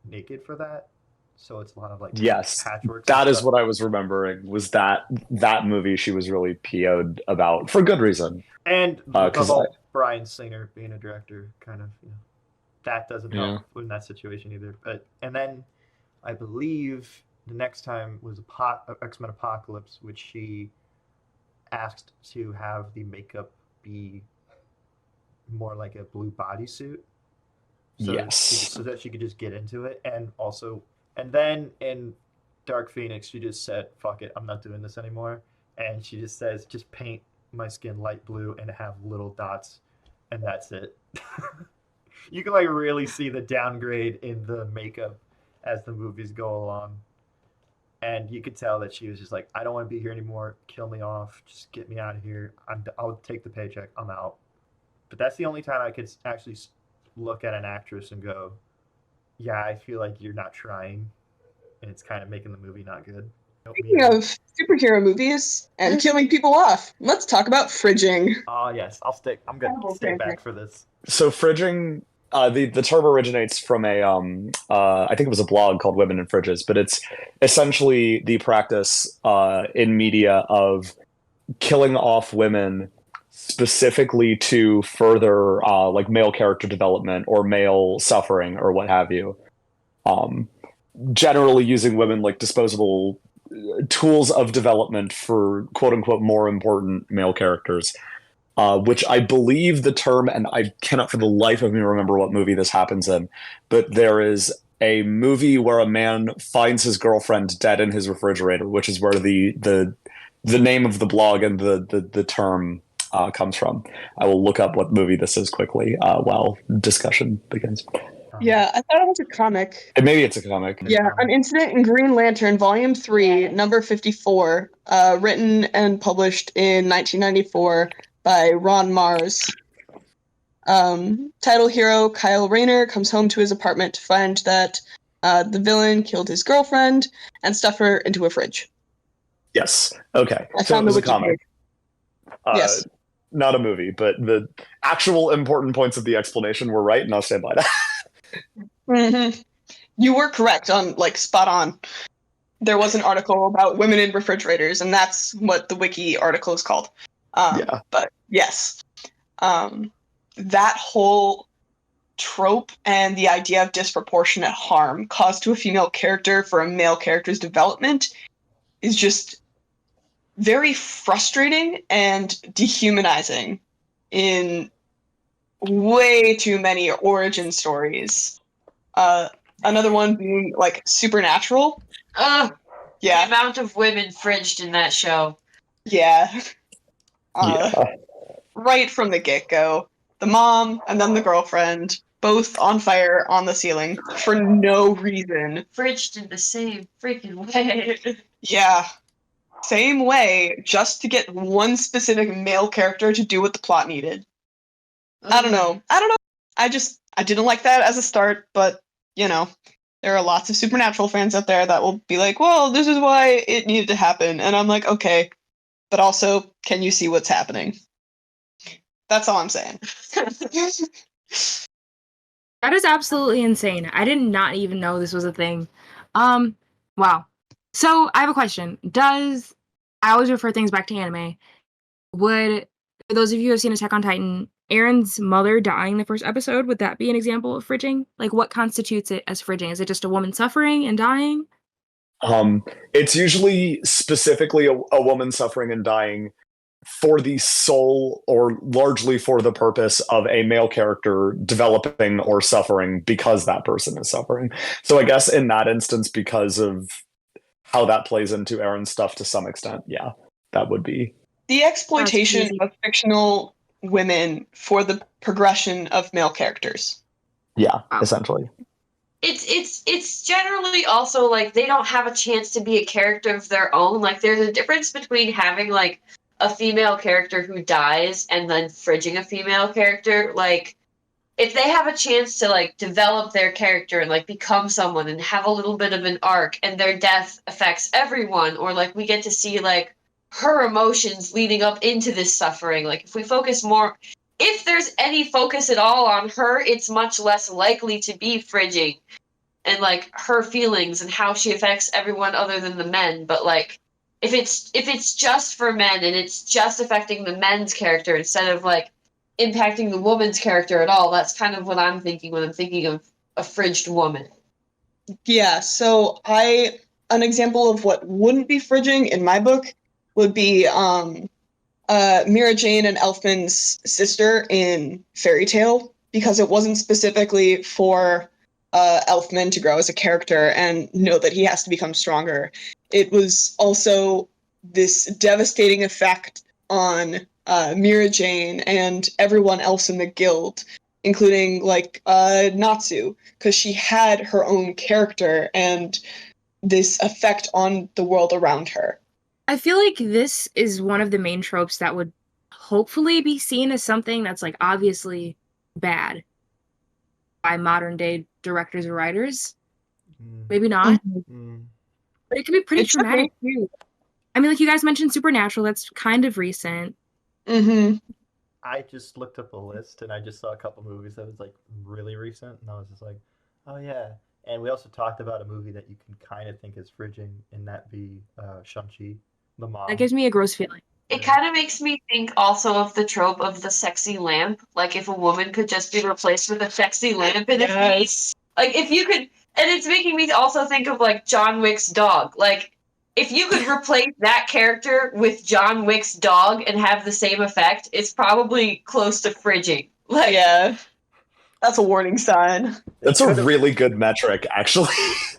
S5: naked for that. So it's a lot of like patchwork.
S4: That is what I was remembering. Was that movie she was really PO'd about for good reason,
S5: and the whole Bryan Singer being a director, kind of, you know. that doesn't help in that situation either. And then I believe the next time was X-Men Apocalypse, which she asked to have the makeup be more like a blue bodysuit. So that she could just get into it. And then in Dark Phoenix, she just said, fuck it, I'm not doing this anymore. And she just says, just paint my skin light blue and have little dots, and that's it. You can like really see the downgrade in the makeup as the movies go along. And you could tell that she was just like, I don't want to be here anymore. Kill me off. Just get me out of here. I'll take the paycheck. I'm out. But that's the only time I could actually look at an actress and go, yeah, I feel like you're not trying. And it's kind of making the movie not good.
S1: Speaking of superhero movies and killing people off, let's talk about fridging.
S5: Oh, yes. I'm going to stay back for this.
S4: So fridging, the term originates from I think it was a blog called Women in Fridges, but it's essentially the practice in media of killing off women specifically to further like male character development or male suffering or what have you. Generally using women like disposable tools of development for quote unquote more important male characters. Which I believe the term, and I cannot for the life of me remember what movie this happens in, but there is a movie where a man finds his girlfriend dead in his refrigerator, which is where the name of the blog and the term comes from. I will look up what movie this is quickly while discussion begins.
S1: Yeah, I thought it was a comic.
S4: Maybe it's a comic.
S1: Yeah, An Incident in Green Lantern, Volume 3, number 54, written and published in 1994 by Ron Mars. Title hero Kyle Rayner comes home to his apartment to find that the villain killed his girlfriend and stuffed her into a fridge.
S4: Yes. Okay.
S1: I
S4: So it
S1: found
S4: was
S1: the
S4: a comic.
S1: Yes.
S4: Not a movie, but the actual important points of the explanation were right, and I'll stand by that.
S1: Mm-hmm. You were correct on, like, spot on. There was an article about women in refrigerators, and that's what the wiki article is called.
S4: Yeah.
S1: But yes, that whole trope and the idea of disproportionate harm caused to a female character for a male character's development is just very frustrating and dehumanizing in way too many origin stories. Another one being like Supernatural.
S2: The
S1: Yeah,
S2: amount of women fridged in that show.
S1: yeah.
S4: Yeah.
S1: Right from the get-go. The mom and then the girlfriend, both on fire on the ceiling for no reason.
S2: Fridged in the same freaking way.
S1: Yeah. Same way, just to get one specific male character to do what the plot needed. I don't know. I didn't like that as a start, but, you know, there are lots of Supernatural fans out there that will be like, well, this is why it needed to happen. And I'm like, okay, but also, can you see what's happening? That's all I'm saying.
S3: That is absolutely insane. I did not even know this was a thing. Wow. So I have a question. I always refer things back to anime. For those of you who have seen Attack on Titan, Aaron's mother dying the first episode, would that be an example of fridging? Like, what constitutes it as fridging? Is it just a woman suffering and dying?
S4: It's usually specifically a woman suffering and dying for the sole or largely for the purpose of a male character developing or suffering because that person is suffering. So I guess in that instance, because of how that plays into Aaron's stuff to some extent, yeah, that would be.
S1: The exploitation of fictional women for the progression of male characters.
S4: Yeah, essentially.
S2: It's generally also like they don't have a chance to be a character of their own. Like there's a difference between having like a female character who dies and then fridging a female character. Like if they have a chance to like develop their character and like become someone and have a little bit of an arc and their death affects everyone, or like we get to see like her emotions leading up into this suffering. Like if we focus more, if there's any focus at all on her, it's much less likely to be fridging and like her feelings and how she affects everyone other than the men. But like if it's just for men and it's just affecting the men's character instead of like impacting the woman's character at all. That's kind of what I'm thinking when I'm thinking of a fridged woman.
S1: Yeah, so an example of what wouldn't be fridging in my book would be Mira Jane and Elfman's sister in Fairy Tale, because it wasn't specifically for Elfman to grow as a character and know that he has to become stronger. It was also this devastating effect on Mira Jane and everyone else in the guild, including like Natsu, because she had her own character and this effect on the world around her.
S3: I feel like this is one of the main tropes that would hopefully be seen as something that's like obviously bad by modern day directors or writers. Maybe not, but it can be pretty traumatic too. I mean, like you guys mentioned Supernatural, that's kind of recent.
S1: Mm-hmm.
S5: I just looked up a list and I just saw a couple movies that was like really recent, and I was just like, oh yeah. And we also talked about a movie that you can kind of think is fridging, and that be Shang-Chi, the mom.
S3: That gives me a gross feeling.
S2: It kind of makes me think also of the trope of the sexy lamp. Like if a woman could just be replaced with a sexy lamp, and if you could, and it's making me also think of like John Wick's dog. Like if you could replace that character with John Wick's dog and have the same effect, it's probably close to fridging. Like
S1: Yeah. That's a warning sign.
S4: That's a really good metric, actually.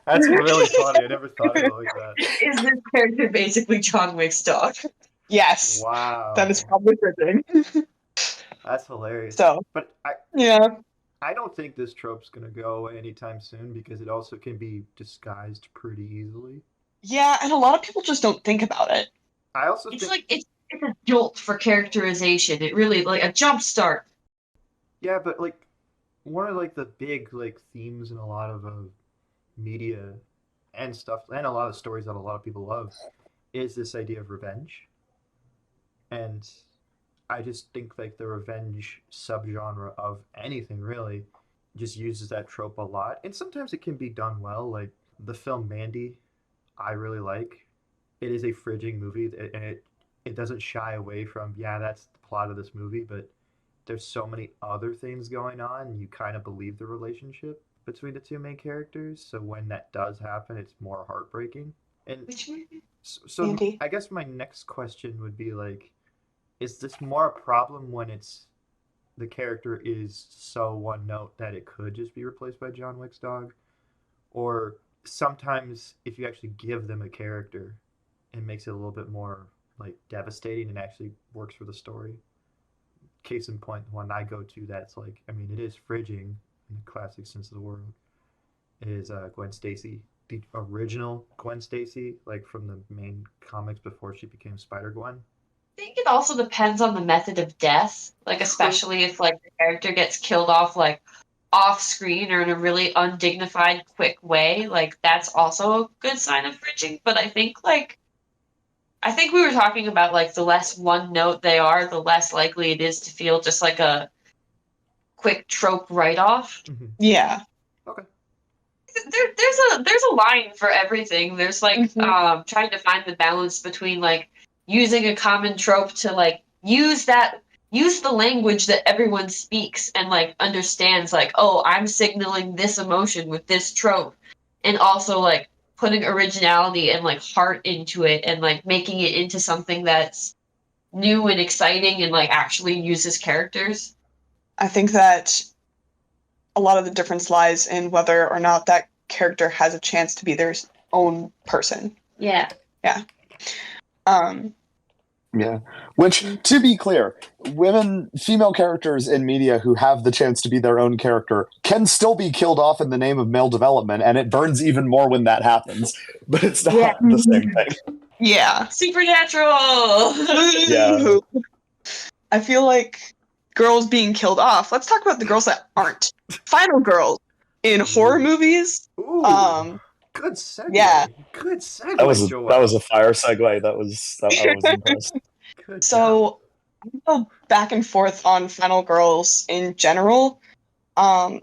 S5: That's really funny. I never thought of it like that.
S2: is this character basically John Wick's dog?
S1: Yes.
S5: Wow.
S1: That is probably fridging.
S5: That's hilarious.
S1: So,
S5: but
S1: yeah.
S5: I don't think this trope's gonna go away anytime soon, because it also can be disguised pretty easily.
S1: Yeah, and a lot of people just don't think about it.
S5: I also
S2: It's
S5: think,
S2: like it's a jolt for characterization. It really like a jump start.
S5: yeah, but like one of like the big like themes in a lot of media and stuff, and a lot of stories that a lot of people love, is this idea of revenge. And I just think like the revenge subgenre of anything really just uses that trope a lot, and sometimes it can be done well. Like the film Mandy, I really like. It is a fridging movie, and it doesn't shy away from, yeah, that's the plot of this movie, but there's so many other things going on, and you kind of believe the relationship between the two main characters. So when that does happen, it's more heartbreaking. And
S2: Which movie?
S5: so
S1: Andy?
S5: I guess my next question would be like, is this more a problem when it's the character is so one note that it could just be replaced by John Wick's dog? Or sometimes if you actually give them a character, it makes it a little bit more like devastating and actually works for the story? Case in point, the one I go to that's like, I mean, it is fridging in the classic sense of the word, is Gwen Stacy. The original Gwen Stacy, like from the main comics before she became Spider-Gwen.
S2: I think it also depends on the method of death. Like especially if like the character gets killed off like off screen or in a really undignified, quick way, like that's also a good sign of fridging. But I think we were talking about like the less one note they are, the less likely it is to feel just like a quick trope write off.
S5: Mm-hmm.
S1: Yeah.
S5: Okay.
S2: There's a line for everything. There's like trying to find the balance between like using a common trope to like use the language that everyone speaks and like understands, like, oh, I'm signaling this emotion with this trope, and also like putting originality and like heart into it and like making it into something that's new and exciting and like actually uses characters.
S1: I think that a lot of the difference lies in whether or not that character has a chance to be their own person.
S2: Yeah.
S1: Yeah.
S4: Yeah. Which, to be clear, female characters in media who have the chance to be their own character can still be killed off in the name of male development, and it burns even more when that happens. But it's not the same thing.
S1: Yeah.
S2: Supernatural!
S4: Yeah.
S1: I feel like girls being killed off. Let's talk about the girls that aren't. Final girls in horror movies.
S5: Ooh, good segue.
S1: Yeah.
S5: Good segue.
S4: That was
S5: Joelle.
S4: a fire segue. I was impressed.
S5: Good
S1: So I go back and forth on Final Girls in general.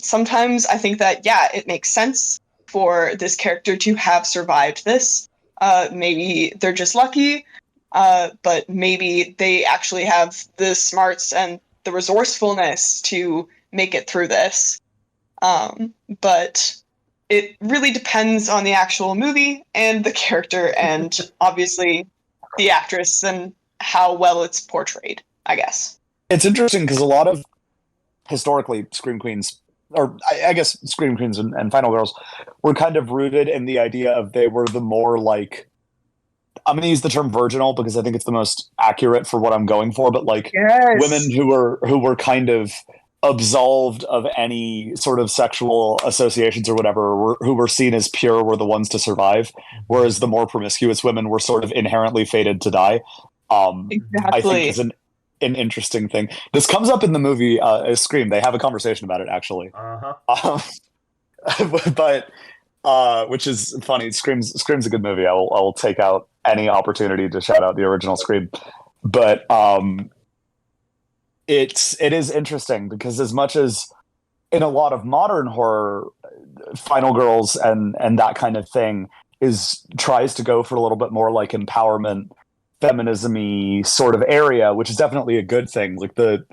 S1: Sometimes I think that, yeah, it makes sense for this character to have survived this. Maybe they're just lucky, but maybe they actually have the smarts and the resourcefulness to make it through this. But it really depends on the actual movie and the character and obviously the actress and how well it's portrayed, I guess.
S4: It's interesting because a lot of historically Scream Queens, or I guess Scream Queens and Final Girls, were kind of rooted in the idea of they were the more like, I'm going to use the term virginal because I think it's the most accurate for what I'm going for, but like women who were kind of absolved of any sort of sexual associations or whatever, who were seen as pure, were the ones to survive, whereas the more promiscuous women were sort of inherently fated to die.
S1: Exactly.
S4: I think is an interesting thing. This comes up in the movie Scream. They have a conversation about it actually. But which is funny. Scream's a good movie. I will take out any opportunity to shout out the original Scream. But it is interesting because as much as in a lot of modern horror, Final Girls and that kind of thing tries to go for a little bit more like empowerment, feminism-y sort of area, which is definitely a good thing. Like the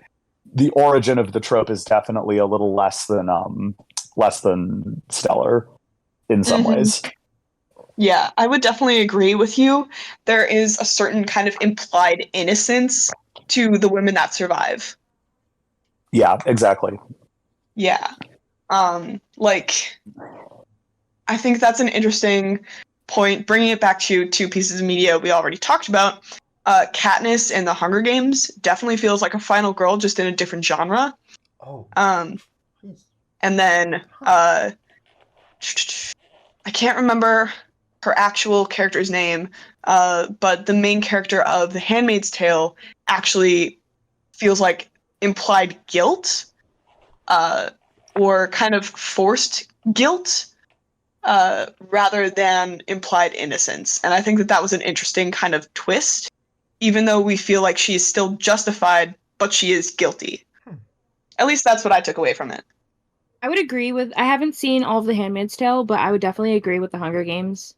S4: origin of the trope is definitely a little less than stellar in some ways.
S1: Yeah, I would definitely agree with you. There is a certain kind of implied innocence to the women that survive.
S4: Yeah, exactly.
S1: Yeah. Like, I think that's an interesting point. Bringing it back to two pieces of media we already talked about, Katniss in the Hunger Games definitely feels like a final girl, just in a different genre. And then I can't remember her actual character's name, but the main character of The Handmaid's Tale actually feels like implied guilt, or kind of forced guilt, rather than implied innocence. And I think that was an interesting kind of twist, even though we feel like she is still justified, but she is guilty. At least that's what I took away from it.
S3: I would agree with, I haven't seen all of The Handmaid's Tale, but I would definitely agree with the Hunger Games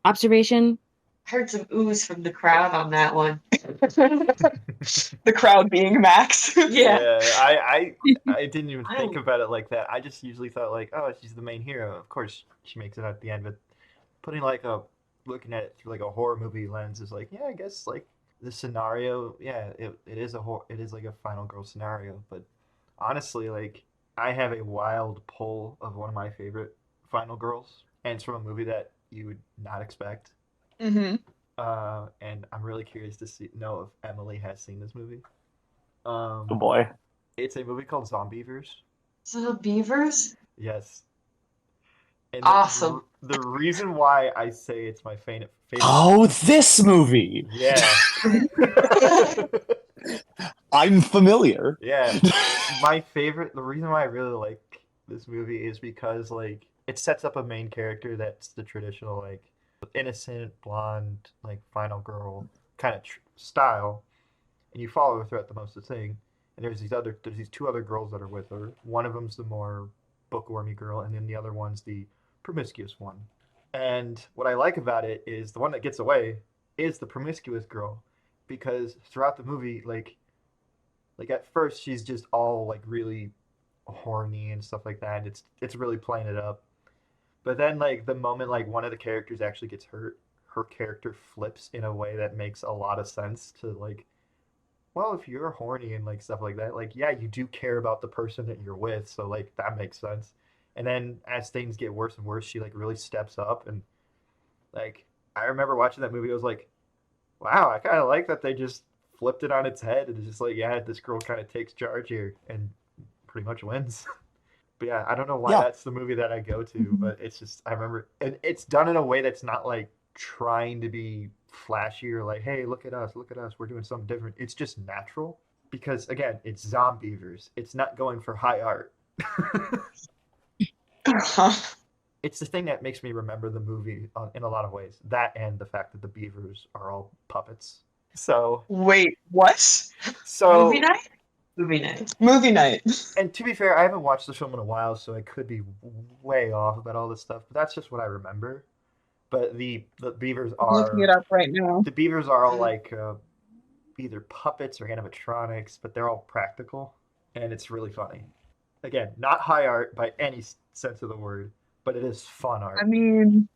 S3: observation.
S2: Heard some oohs from the crowd on that one.
S1: The crowd being Max.
S2: Yeah.
S5: I didn't even think about it like that. I just usually thought like, oh, she's the main hero. Of course she makes it at the end, but putting looking at it through like a horror movie lens is like, yeah, I guess like the scenario, yeah, it is like a Final Girl scenario. But honestly, like I have a wild pull of one of my favorite Final Girls, and it's from a movie that you would not expect.
S1: Mm-hmm.
S5: And I'm really curious to know if Emily has seen this movie.
S4: Oh boy.
S5: It's a movie called Zombievers.
S2: Zombievers?
S5: Yes. And
S2: awesome.
S5: The reason why I say it's my favorite.
S4: Oh, this movie.
S5: Yeah.
S4: I'm familiar.
S5: Yeah. The reason why I really like this movie is because like it sets up a main character that's the traditional like innocent blonde like final girl kind of style, and you follow her throughout the most of the thing. And there's these two other girls that are with her. One of them's the more bookwormy girl, and then the other one's the promiscuous one. And what I like about it is the one that gets away is the promiscuous girl, because throughout the movie, like at first she's just all like really horny and stuff like that. It's really playing it up. But then like the moment like one of the characters actually gets hurt, her character flips in a way that makes a lot of sense to like, well, if you're horny and like stuff like that, like yeah, you do care about the person that you're with, so like that makes sense. And then as things get worse and worse, she like really steps up, and like I remember watching that movie, I was like, wow, I kind of like that they just flipped it on its head and it's just like, yeah, this girl kind of takes charge here and pretty much wins. But yeah, I don't know why that's the movie that I go to, but it's just, I remember, and it's done in a way that's not like trying to be flashy or like, hey, look at us, we're doing something different. It's just natural because, again, it's Zombievers. It's not going for high art. It's the thing that makes me remember the movie in a lot of ways. That and the fact that the beavers are all puppets. So
S1: wait, what?
S5: So
S2: movie night?
S1: Movie night.
S5: And to be fair, I haven't watched the film in a while, so I could be way off about all this stuff. But that's just what I remember. But the beavers are
S1: I'm looking it up right now.
S5: The beavers are all like either puppets or animatronics, but they're all practical, and it's really funny. Again, not high art by any sense of the word, but it is fun art.
S1: I mean,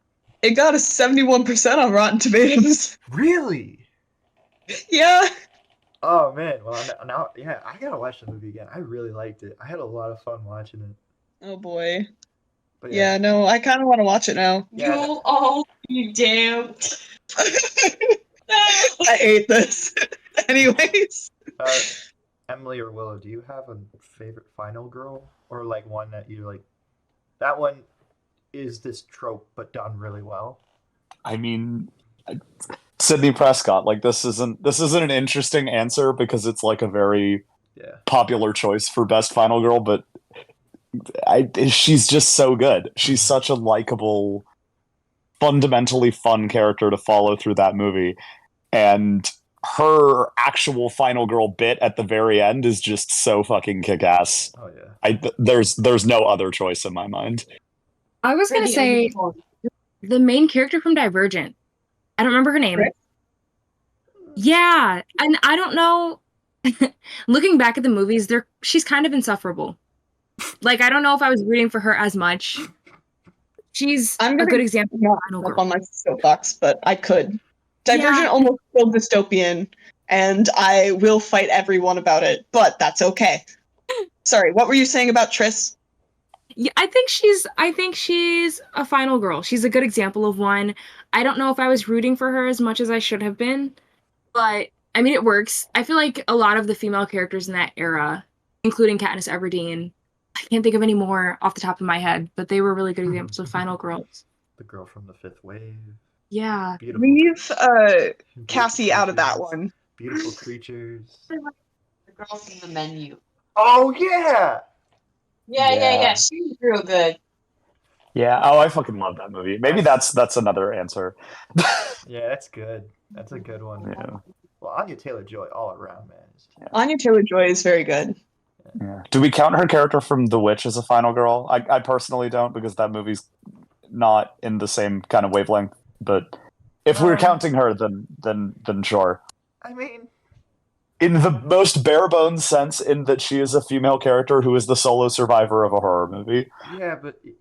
S1: it got a 71% on Rotten Tomatoes.
S5: Really?
S1: Yeah.
S5: Oh man, well now yeah, I gotta watch the movie again. I really liked it. I had a lot of fun watching it.
S1: Oh boy.
S5: But
S1: Yeah, no, I kind of want to watch it now.
S5: Yeah,
S2: You'll all be damned.
S1: I hate this. Anyways.
S5: Emily or Willow, do you have a favorite final girl, or like one that you like? That one is this trope, but done really well.
S4: I mean, Sydney Prescott. Like this isn't an interesting answer because it's like a very
S5: Yeah.
S4: popular choice for best final girl, but she's just so good. She's such a likable, fundamentally fun character to follow through that movie, and her actual final girl bit at the very end is just so fucking kick-ass.
S5: Oh yeah.
S4: There's no other choice in my mind.
S3: I was gonna say the main character from Divergent. I don't remember her name.
S1: Chris?
S3: Yeah, and I don't know. Looking back at the movies, she's kind of insufferable. Like I don't know if I was rooting for her as much. She's a good example of a final
S1: Up
S3: girl.
S1: on my soapbox, but I could. Divergent almost killed dystopian, and I will fight everyone about it, but that's okay. Sorry, what were you saying about Triss?
S3: Yeah, I think she's a final girl. She's a good example of one. I don't know if I was rooting for her as much as I should have been, but I mean it works. I feel like a lot of the female characters in that era, including Katniss Everdeen, I can't think of any more off the top of my head, but they were really good examples of final girls.
S5: The girl from the Fifth Wave.
S3: Yeah.
S5: Beautiful.
S1: Leave
S5: beautiful
S1: Cassie out of that
S5: creatures.
S1: one.
S5: Beautiful creatures.
S2: The girl from the menu.
S5: Oh yeah.
S2: Yeah. She's real good.
S4: Yeah. Oh, I fucking love that movie. Maybe that's another answer.
S5: Yeah, that's good. That's a good one.
S4: Yeah.
S5: Well, Anya Taylor-Joy all around, man.
S1: Anya Taylor-Joy is very good.
S4: Yeah. Do we count her character from The Witch as a final girl? I personally don't because that movie's not in the same kind of wavelength. But if we're counting her, then sure.
S5: I mean,
S4: In the most bare bones sense, in that she is a female character who is the solo survivor of a horror movie.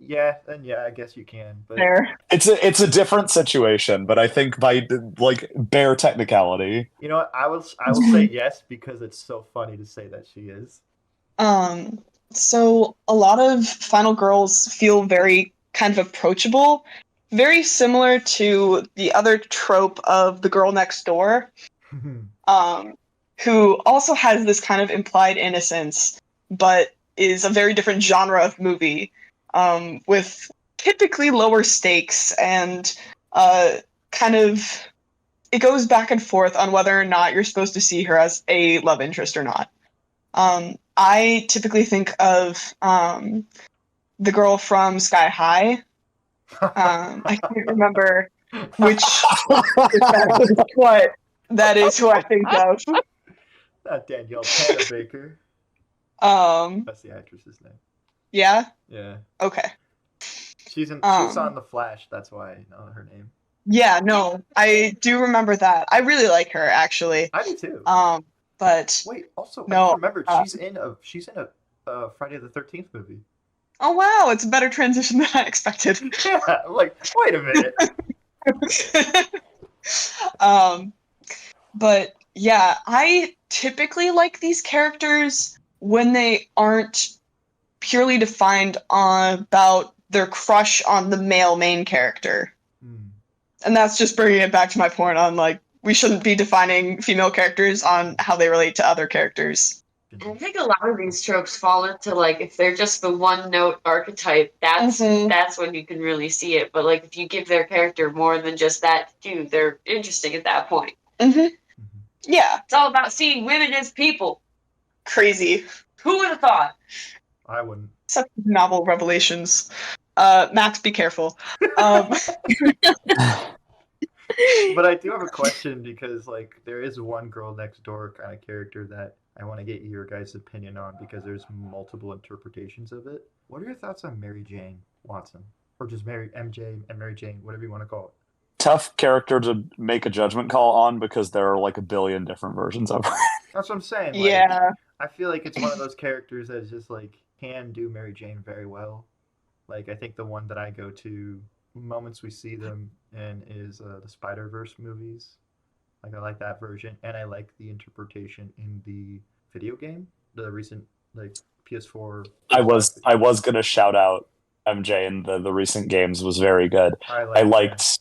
S5: yeah, I guess you can. But
S1: There.
S4: It's a different situation, but I think by like bare technicality.
S5: you know what? I will say yes because it's so funny to say that she is.
S1: So a lot of final girls feel very kind of approachable, very similar to the other trope of the girl next door, who also has this kind of implied innocence, but is a very different genre of movie, with typically lower stakes and kind of it goes back and forth on whether or not you're supposed to see her as a love interest or not. I typically think of the girl from Sky High. I can't remember which that is who I think of.
S5: Not Danielle Panabaker.
S1: Um,
S5: That's the actress's name.
S1: yeah.
S5: Yeah,
S1: Okay.
S5: she's on The Flash. That's why I know her name.
S1: Yeah. No, I do remember that. I really like her actually.
S5: I do too.
S1: But
S5: Wait, also I
S1: no,
S5: just remembered she's in a Friday the 13th movie.
S1: oh wow, it's a better transition than I expected.
S5: Yeah, I'm like, wait a minute.
S1: But yeah, I typically like these characters when they aren't purely defined about their crush on the male main character. And that's just bringing it back to my point on like we shouldn't be defining female characters on how they relate to other characters.
S2: I think a lot of these tropes fall into like if they're just the one note archetype, that's when you can really see it. But like if you give their character more than just that too, they're interesting at that point.
S1: Yeah.
S2: It's all about seeing women as people.
S1: Crazy.
S2: Who would have thought?
S5: I wouldn't.
S1: Such novel revelations. Max, be careful.
S5: But I do have a question because like there is one girl next door kind of character that I want to get your guys' opinion on because there's multiple interpretations of it. What are your thoughts on Mary Jane Watson? Or just Mary MJ and Mary Jane, whatever you want to call it?
S4: tough character to make a judgment call on because there are like a billion different versions of her.
S5: That's what I'm saying. Like,
S1: Yeah.
S5: I feel like it's one of those characters that is just like can do Mary Jane very well. Like I think the one that I go to moments we see them in is the Spider-Verse movies. Like I like that version, and I like the interpretation in the video game, the recent like PS4.
S4: I was gonna shout out MJ in the recent games was very good. I liked.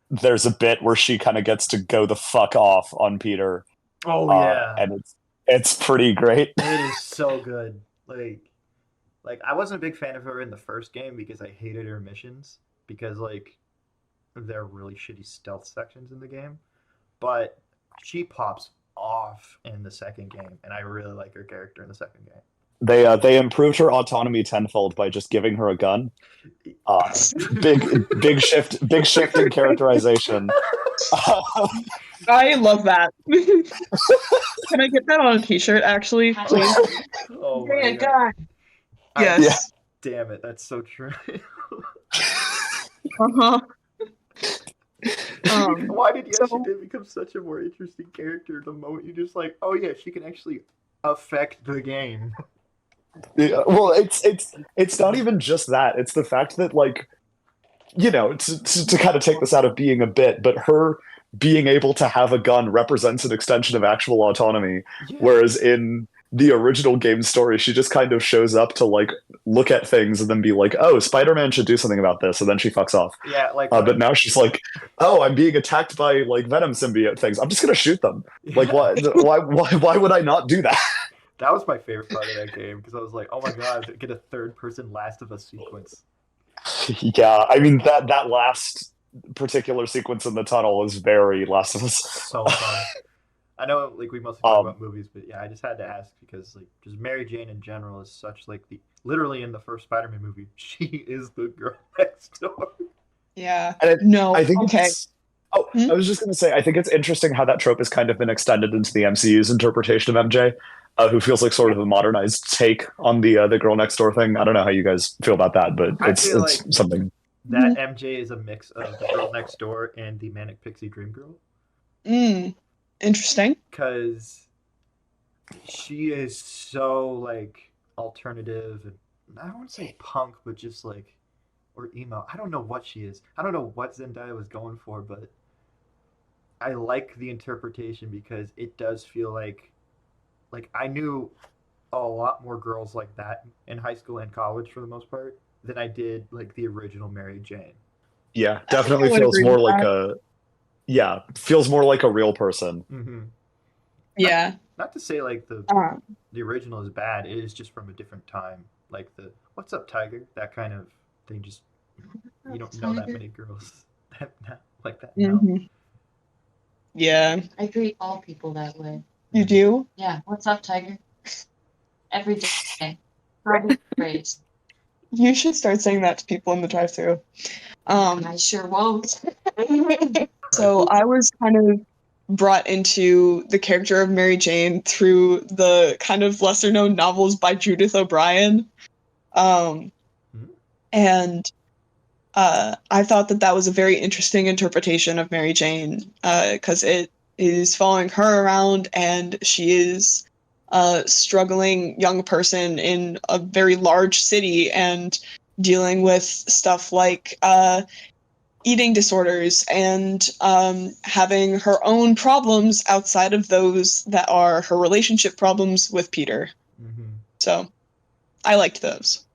S4: There's a bit where she kind of gets to go the fuck off on Peter.
S5: Oh yeah,
S4: and it's pretty great.
S5: It is so good. Like I wasn't a big fan of her in the first game because I hated her missions because like they're really shitty stealth sections in the game. But she pops off in the second game, and I really like her character in the second game.
S4: They improved her autonomy tenfold by just giving her a gun. Big shift in characterization.
S1: I love that. Can I get that on a t-shirt, actually, please?
S5: Oh my God.
S1: Yes.
S5: Damn it, that's so true.
S1: Uh-huh.
S5: Why did Yesterday become such a more interesting character the moment you just like, oh yeah, she can actually affect the game?
S4: Yeah, well, it's not even just that. It's the fact that, like, you know, to kind of take this out of being a bit, but her being able to have a gun represents an extension of actual autonomy. Yeah. Whereas in the original game story, she just kind of shows up to like look at things and then be like, "Oh, Spider-Man should do something about this," and then she fucks off.
S5: Yeah, like.
S4: But now she's like, "Oh, I'm being attacked by like Venom symbiote things. I'm just gonna shoot them." Yeah. Like, why would I not do that?
S5: That was my favorite part of that game because I was like, "Oh my god, get a third-person Last of Us sequence."
S4: Yeah, I mean that last particular sequence in the tunnel is very Last of Us.
S5: So fun. I know, like we mostly talk about movies, but yeah, I just had to ask because, like, just Mary Jane in general is such like literally in the first Spider-Man movie, she is the girl next door.
S1: Yeah.
S4: I think
S1: okay.
S4: I was just gonna say, I think it's interesting how that trope has kind of been extended into the MCU's interpretation of MJ. Who feels like sort of a modernized take on the girl next door thing. I don't know how you guys feel about that, but it's like something.
S5: That MJ is a mix of the girl next door and the Manic Pixie Dream Girl.
S1: Interesting.
S5: Because she is so like alternative and I don't want to say punk, but just like or emo. I don't know what she is. I don't know what Zendaya was going for, but I like the interpretation because it does feel like I knew a lot more girls like that in high school and college for the most part than I did like the original Mary Jane.
S4: Yeah, definitely feels more like feels more like a real person.
S5: Mm-hmm.
S1: Yeah.
S5: Not to say like the original is bad. It is just from a different time. Like the "What's up, Tiger?" that kind of thing. Just you don't know that many girls like that now.
S1: Mm-hmm. Yeah.
S2: I greet all people that way.
S1: You do?
S2: Yeah. What's up, Tiger? Every day. Praise.
S1: You should start saying that to people in the drive-thru.
S2: I sure won't.
S1: So I was kind of brought into the character of Mary Jane through the kind of lesser-known novels by Judith O'Brien. And I thought that was a very interesting interpretation of Mary Jane because it is following her around, and she is a struggling young person in a very large city and dealing with stuff like eating disorders and having her own problems outside of those that are her relationship problems with Peter.
S5: Mm-hmm.
S1: So I liked those.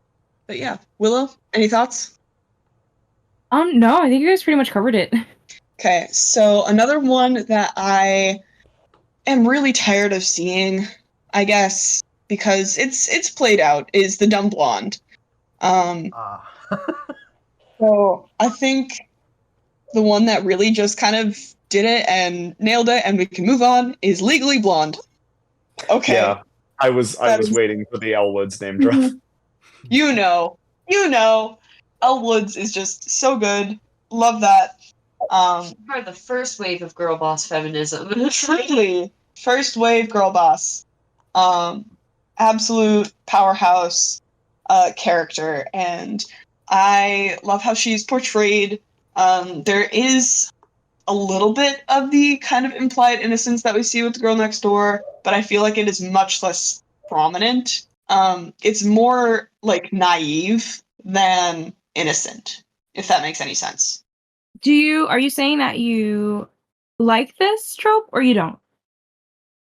S1: But yeah, Willow, any thoughts?
S3: No, I think you guys pretty much covered it.
S1: Okay, so another one that I am really tired of seeing, I guess, because it's played out, is the dumb blonde. So I think the one that really just kind of did it and nailed it, and we can move on, is Legally Blonde. Okay.
S4: Yeah, I was waiting for the Elle Woods name drop.
S1: You know, Elle Woods is just so good. Love that.
S2: Are the first wave of girl boss feminism.
S1: Truly, first wave girl boss. Absolute powerhouse character, and I love how she's portrayed. There is a little bit of the kind of implied innocence that we see with the girl next door, but I feel like it is much less prominent. It's more like naive than innocent, if that makes any sense.
S3: Are you saying that you like this trope or you don't?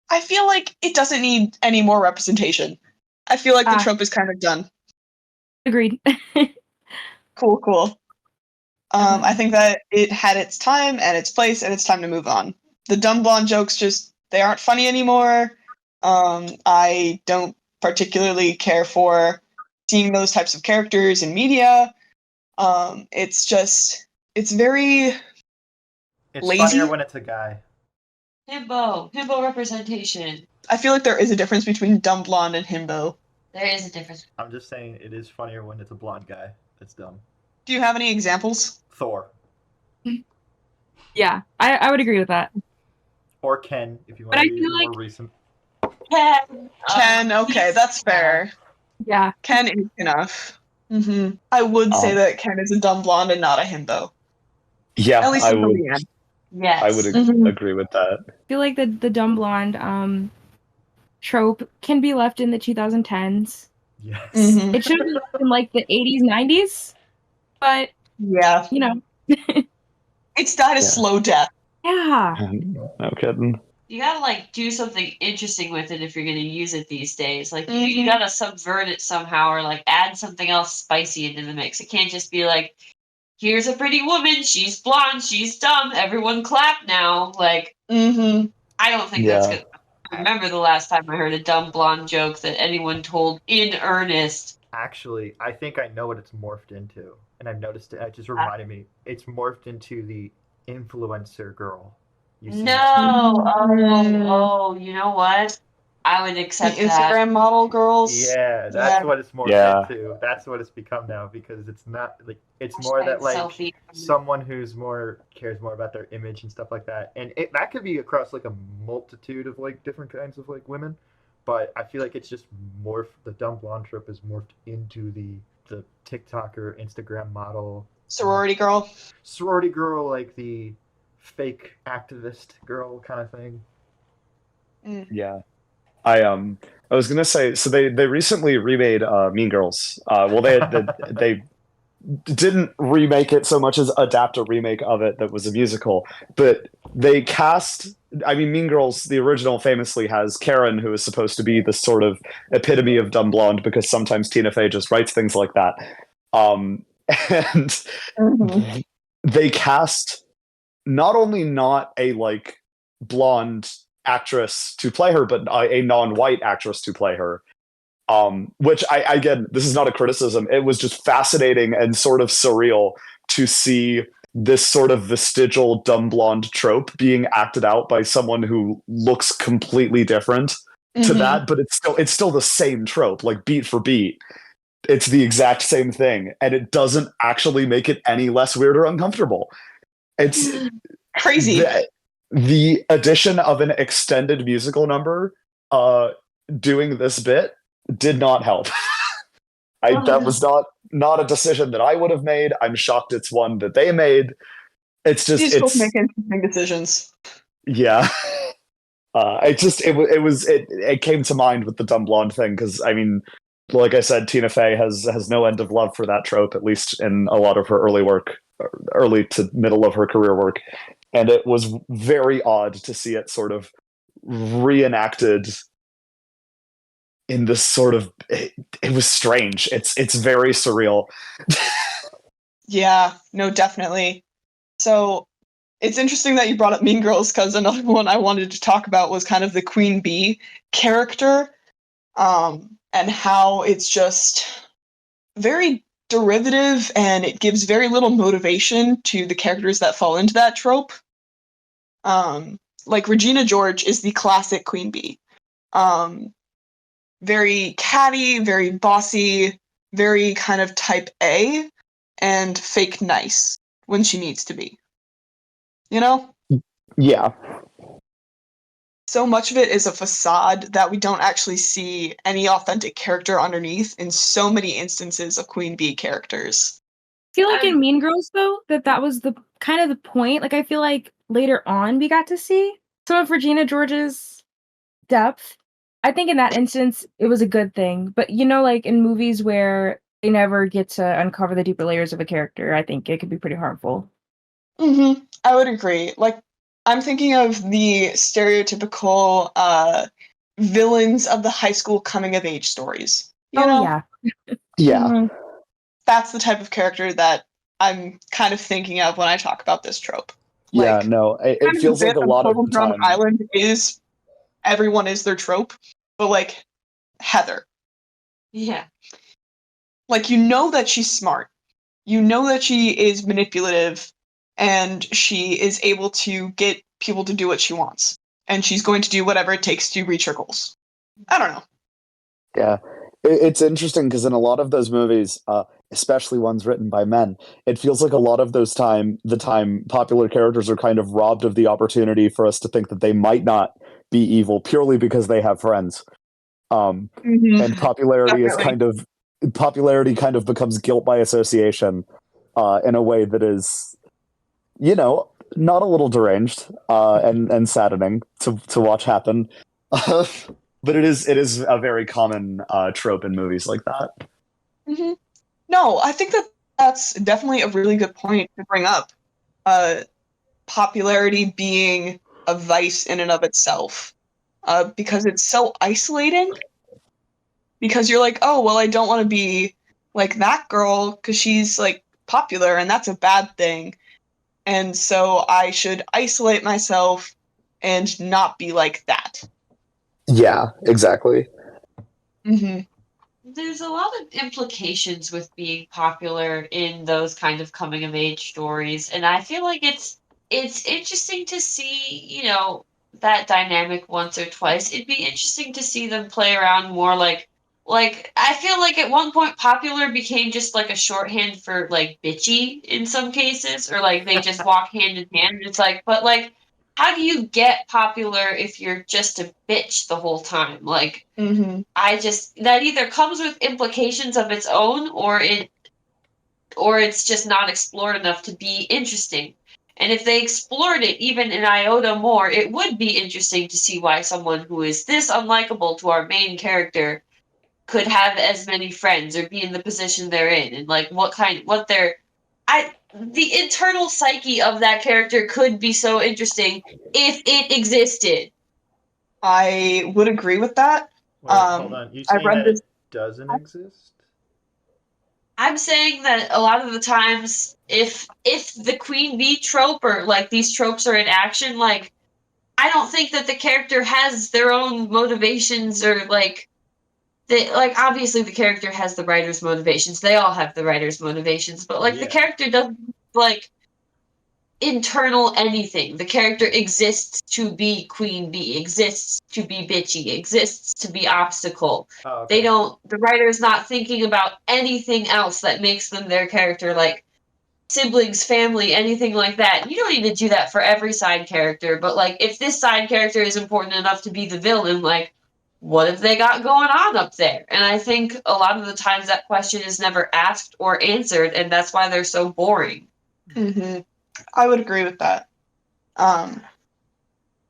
S1: I feel like it doesn't need any more representation. I feel like the trope is kind of done.
S3: Agreed.
S1: Cool. I think that it had its time and its place, and it's time to move on. The dumb blonde jokes they aren't funny anymore. I don't particularly care for seeing those types of characters in media. It's very lazy.
S5: Funnier when it's a guy.
S2: Himbo representation.
S1: I feel like there is a difference between dumb blonde and himbo.
S2: There is a difference.
S5: I'm just saying it is funnier when it's a blonde guy that's dumb.
S1: Do you have any examples?
S5: Thor.
S3: Yeah, I would agree with that.
S5: Or Ken, if you want to be more recent.
S2: Ken,
S1: okay, that's fair.
S3: Yeah.
S1: Ken is enough. Mm-hmm. I would say that Ken is a dumb blonde and not a himbo.
S4: Yeah,
S1: At least
S4: I
S1: until
S4: would.
S1: the end.
S2: Yes.
S4: I would agree with that.
S3: I feel like the dumb blonde trope can be left in the 2010s.
S5: Yes.
S1: Mm-hmm.
S3: It should have been in like the 80s, 90s, but
S1: yeah, it's died a slow death.
S3: Yeah.
S4: No kidding.
S2: You gotta do something interesting with it if you're gonna use it these days. You gotta subvert it somehow or add something else spicy into the mix. It can't just be here's a pretty woman, she's blonde, she's dumb, everyone clap now. I don't think that's good. I remember the last time I heard a dumb blonde joke that anyone told in earnest.
S5: Actually, I think I know what it's morphed into. And I've noticed it just reminded me. It's morphed into the influencer girl.
S2: No! Oh, you know what? I would accept
S1: the Instagram model girls.
S5: Yeah, that's what it's morphed into. That's what it's become now because it's not it's more that
S2: selfie.
S5: Someone who's cares more about their image and stuff like that. And that could be across a multitude of different kinds of women, but I feel like it's just the dumb blonde trope is morphed into the TikToker, Instagram model,
S1: sorority girl,
S5: the fake activist girl kind of thing.
S4: Yeah. I was gonna say, so they recently remade Mean Girls. Well, they didn't remake it so much as adapt a remake of it that was a musical, but they cast. I mean, Mean Girls, the original, famously has Karen, who is supposed to be the sort of epitome of dumb blonde because sometimes Tina Fey just writes things like that. And they cast not only not a blonde actress to play her, but a non-white actress to play her. Which again, this is not a criticism. It was just fascinating and sort of surreal to see this sort of vestigial dumb blonde trope being acted out by someone who looks completely different to that, but it's still the same trope, beat for beat. It's the exact same thing, and it doesn't actually make it any less weird or uncomfortable. It's
S1: crazy.
S4: The addition of an extended musical number doing this bit did not help. That was not a decision that I would have made. I'm shocked it's one that they made. It's just
S1: These both make interesting decisions.
S4: Yeah. It came to mind with the dumb blonde thing because I mean, like I said, Tina Fey has no end of love for that trope, at least in a lot of her early to middle of her career work. And it was very odd to see it sort of reenacted in this sort of it was strange. It's very surreal.
S1: Yeah, no, definitely. So it's interesting that you brought up Mean Girls because another one I wanted to talk about was kind of the Queen Bee character, and how it's just very derivative and it gives very little motivation to the characters that fall into that trope. Regina George is the classic Queen Bee. Very catty, very bossy, very kind of type A, and fake nice when she needs to be. You know?
S4: Yeah.
S1: So much of it is a facade that we don't actually see any authentic character underneath in so many instances of Queen Bee characters.
S3: feel like in Mean Girls though that was the kind of the point. Like I feel like later on we got to see some of Regina George's depth. I think in that instance it was a good thing. But like in movies where they never get to uncover the deeper layers of a character, I think it could be pretty harmful.
S1: I would agree. Like, I'm thinking of the stereotypical villains of the high school coming of age stories. You know?
S3: Yeah.
S4: Yeah.
S1: Mhm. That's the type of character that I'm kind of thinking of when I talk about this trope.
S4: Yeah,
S1: Like,
S4: no, it
S1: kind of
S4: feels
S1: the
S4: like a
S1: bit of
S4: lot of
S1: Children
S4: the
S1: on
S4: time.
S1: Island is everyone is their trope, but like Heather,
S2: Yeah.
S1: like you know that she's smart, you know that she is manipulative, and she is able to get people to do what she wants, and she's going to do whatever it takes to reach her goals. I don't know.
S4: Yeah, it's interesting because in a lot of those movies, especially ones written by men, it feels like a lot of the time popular characters are kind of robbed of the opportunity for us to think that they might not be evil purely because they have friends. And popularity kind of becomes guilt by association, in a way that is, not a little deranged, and saddening to watch happen. But it is a very common trope in movies like that.
S1: Mm-hmm. No, I think that's definitely a really good point to bring up. Popularity being a vice in and of itself, because it's so isolating. Because you're like, oh well, I don't want to be like that girl because she's like popular, and that's a bad thing. And so I should isolate myself and not be like that.
S4: Yeah, exactly.
S1: Mm-hmm.
S2: There's a lot of implications with being popular in those kind of coming of age stories, and I feel like it's interesting to see, that dynamic once or twice. It'd be interesting to see them play around more like I feel like at one point popular became just like a shorthand for like bitchy in some cases, or like they just walk hand in hand. It's like, but like how do you get popular if you're just a bitch the whole time? Like
S1: Mm-hmm.
S2: that either comes with implications of its own, or it's just not explored enough to be interesting. And if they explored it even an iota more, it would be interesting to see why someone who is this unlikable to our main character could have as many friends or be in the position they're in, and like the internal psyche of that character could be so interesting if it existed.
S1: I would agree with that.
S5: Wait, hold on. You
S1: I
S5: saying
S1: read
S5: that
S1: this.
S5: it doesn't exist?
S2: I'm saying that a lot of the times, if the queen bee trope or like these tropes are in action, like I don't think that the character has their own motivations, or like obviously the character has the writer's motivations. They all have the writer's motivations, but like the
S5: Yeah.
S2: character doesn't like internal anything. The character exists to be queen bee, exists to be bitchy, exists to be obstacle.
S5: Oh, okay.
S2: The writer's not thinking about anything else that makes them their character, like siblings, family, anything like that. You don't need to do that for every side character, but like if this side character is important enough to be the villain, like what have they got going on up there? And I think a lot of the times that question is never asked or answered, and that's why they're so boring.
S1: Mm-hmm. I would agree with that.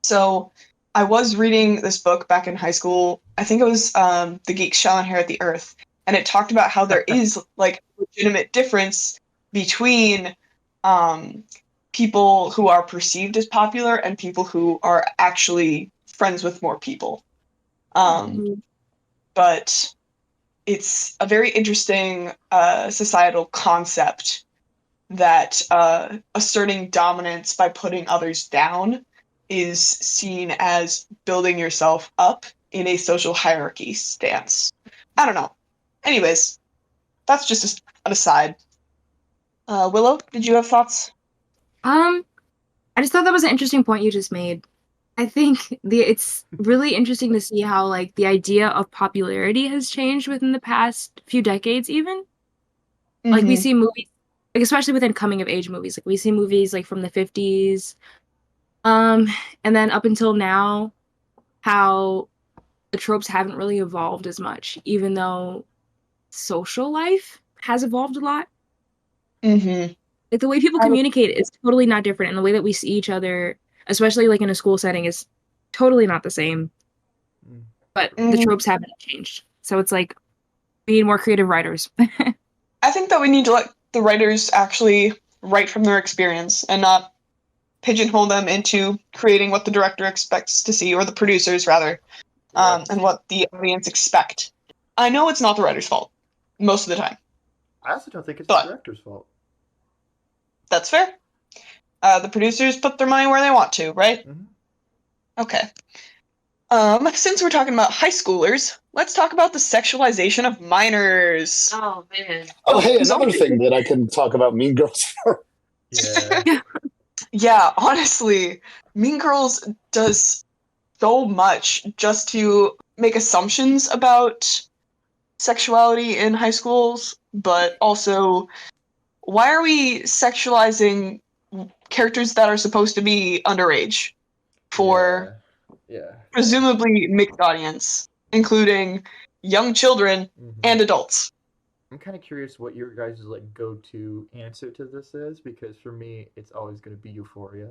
S1: So I was reading this book back in high school. I think it was The Geeks Shall Inherit the Earth, and it talked about how there is like a legitimate difference between people who are perceived as popular and people who are actually friends with more people. But it's a very interesting societal concept that asserting dominance by putting others down is seen as building yourself up in a social hierarchy stance. I don't know. Anyways, that's just an aside. Willow, did you have thoughts?
S3: I just thought that was an interesting point you just made. I think it's really interesting to see how like the idea of popularity has changed within the past few decades even. Like we see movies, like especially within coming of age movies, like we see movies like from the 50s, and then up until now, how the tropes haven't really evolved as much, even though social life has evolved a lot.
S1: Mm-hmm.
S3: Like the way people communicate is totally not different, and the way that we see each other, especially like in a school setting, is totally not the same. But the tropes haven't changed, so it's like we need more creative writers.
S1: I think that we need to let the writers actually write from their experience and not pigeonhole them into creating what the director expects to see, or the producers rather, and what the audience expect. I know it's not the writer's fault most of the time.
S5: I also don't think it's the director's fault.
S1: That's fair. The producers put their money where they want to, right?
S5: Mm-hmm.
S1: Okay. Since we're talking about high schoolers, let's talk about the sexualization of minors.
S2: Oh man.
S4: Oh, hey, another thing that I can talk about Mean Girls for.
S5: Yeah.
S1: Yeah, honestly, Mean Girls does so much just to make assumptions about sexuality in high schools, but also, why are we sexualizing characters that are supposed to be underage for presumably mixed audience, including young children and adults?
S5: I'm kind of curious what your guys' like go-to answer to this is, because for me, it's always going to be Euphoria.